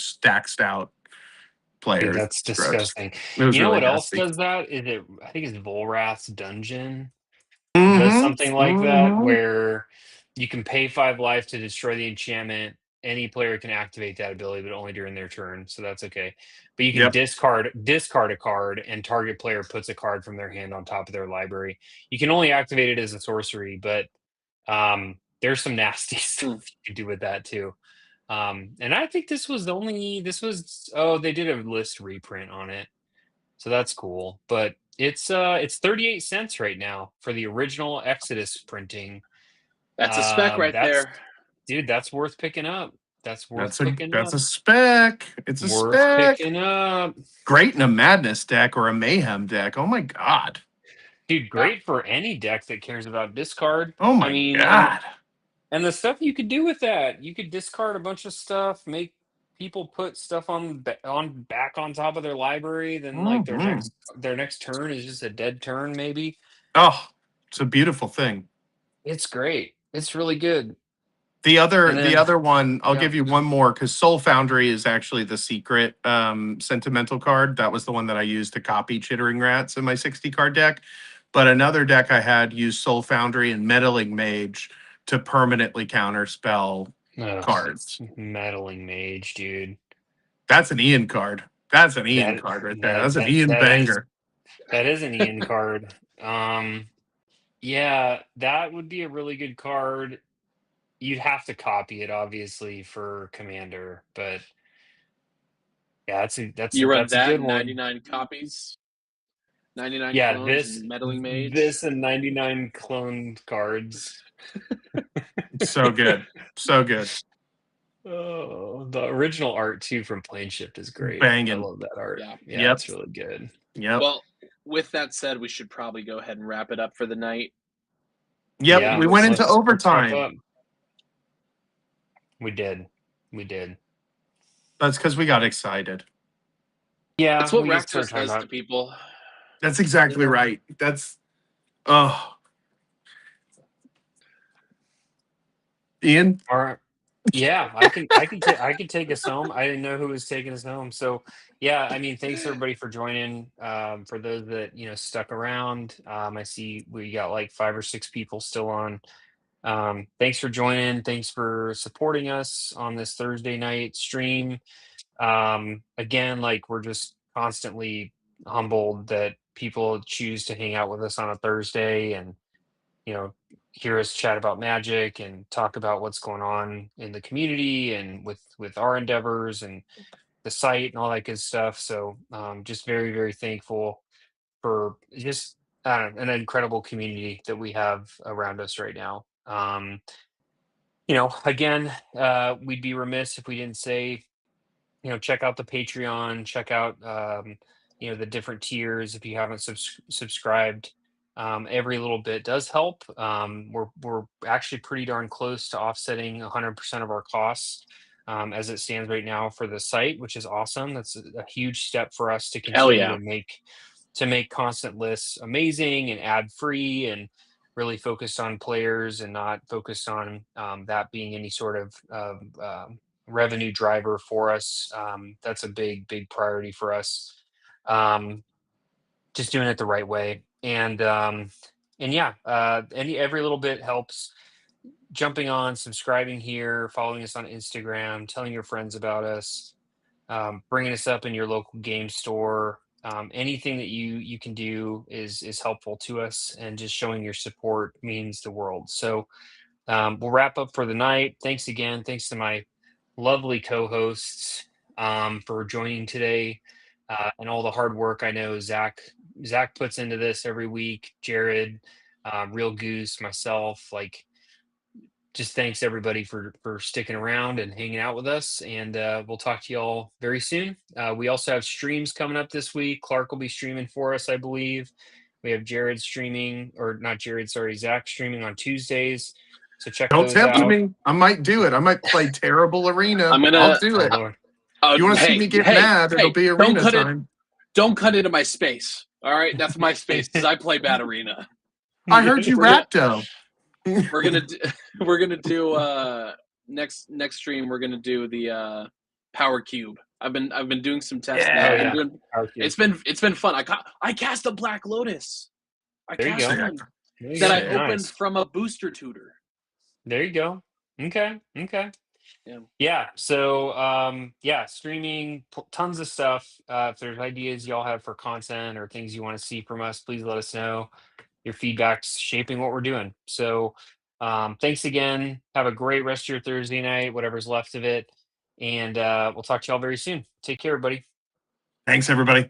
stacks out players. Dude, that's disgusting. You know what else does that? I think it's Volrath's Dungeon. Does something like that where you can pay 5 life to destroy the enchantment. Any player can activate that ability, but only during their turn, so that's okay. But you can discard a card, and target player puts a card from their hand on top of their library. You can only activate it as a sorcery, but there's some nasty stuff you can do with that too. And I think they did a list reprint on it, so that's cool. But it's 38 cents right now for the original Exodus printing. That's a spec right there. Dude, that's worth picking up. That's picking up. That's a spec. It's worth spec. Picking up. Great in a Madness deck or a Mayhem deck. Oh my god. Dude, great for any deck that cares about discard. Oh my god. And the stuff you could do with that, you could discard a bunch of stuff, make people put stuff back on top of their library, then like their next turn is just a dead turn, maybe. Oh, it's a beautiful thing. It's great. It's really good. The And then- other one, I'll yeah. give you one more because Soul Foundry is actually the secret sentimental card. That was the one that I used to copy Chittering Rats in my 60 card deck. But another deck I had used Soul Foundry and Meddling Mage to permanently counterspell cards. Meddling Mage, dude. That's an Ian card. That's an Ian card right there. That's an Ian banger. That is an Ian card. Yeah, that would be a really good card. You'd have to copy it, obviously, for Commander, but yeah, that's You run a that good and one. 99 copies, 99 Yeah, clones, and Meddling Mage. This and 99 cloned cards. So good. So good. Oh, the original art too from Plane Shift is great. Banging. I love that art. Yeah. Yeah, it's really good. Yep. Well, with that said, we should probably go ahead and wrap it up for the night. Yep, Yeah, we went into let's wrap overtime. up. We did. That's because we got excited. Yeah, That's what we just started Rakdos talking does to about. people. That's exactly right. That's Ian. All right. Yeah, I can take us home. I didn't know who was taking us home. So yeah, I mean, thanks everybody for joining. For those that stuck around, I see we got like 5 or 6 people still on. Thanks for joining. Thanks for supporting us on this Thursday night stream. Again, like we're just constantly humbled that people choose to hang out with us on a Thursday and hear us chat about Magic and talk about what's going on in the community and with our endeavors and the site and all that good stuff. So just very, very thankful for just an incredible community that we have around us right now. Again, we'd be remiss if we didn't say, check out the Patreon, check out, the different tiers if you haven't subscribed. Every little bit does help. We're actually pretty darn close to offsetting 100% of our costs as it stands right now for the site, which is awesome. That's a huge step for us to continue to make constant lists amazing and ad free and really focused on players and not focused on that being any sort of revenue driver for us. That's a big priority for us. Just doing it the right way. And yeah, every little bit helps. Jumping on, subscribing here, following us on Instagram, telling your friends about us, bringing us up in your local game store. Anything that you can do is helpful to us, and just showing your support means the world. So we'll wrap up for the night. Thanks again. Thanks to my lovely co-hosts for joining today, and all the hard work I know Zach puts into this every week. Jared, Real Goose, myself, just thanks everybody for sticking around and hanging out with us, and we'll talk to you all very soon. We also have streams coming up this week. Clark will be streaming for us, I believe. We have Jared streaming, or not Jared, sorry, Zach streaming on Tuesdays. So check Don't those tempt out. me. I might do it. I might play terrible arena. I'll do it. Lord. You want to see me get mad? It'll be arena time. Don't cut into my space. All right, that's my space because I play bad arena. I heard you rat though. We're gonna do next stream. We're gonna do the Power Cube. I've been doing some testing. Yeah. It's been fun. I cast a Black Lotus. There you go. That I opened from a booster tutor. There you go. Okay. Yeah. So streaming, tons of stuff. If there's ideas y'all have for content or things you want to see from us, please let us know. Your feedback's shaping what we're doing. So thanks again. Have a great rest of your Thursday night, whatever's left of it. And we'll talk to y'all very soon. Take care, everybody. Thanks, everybody.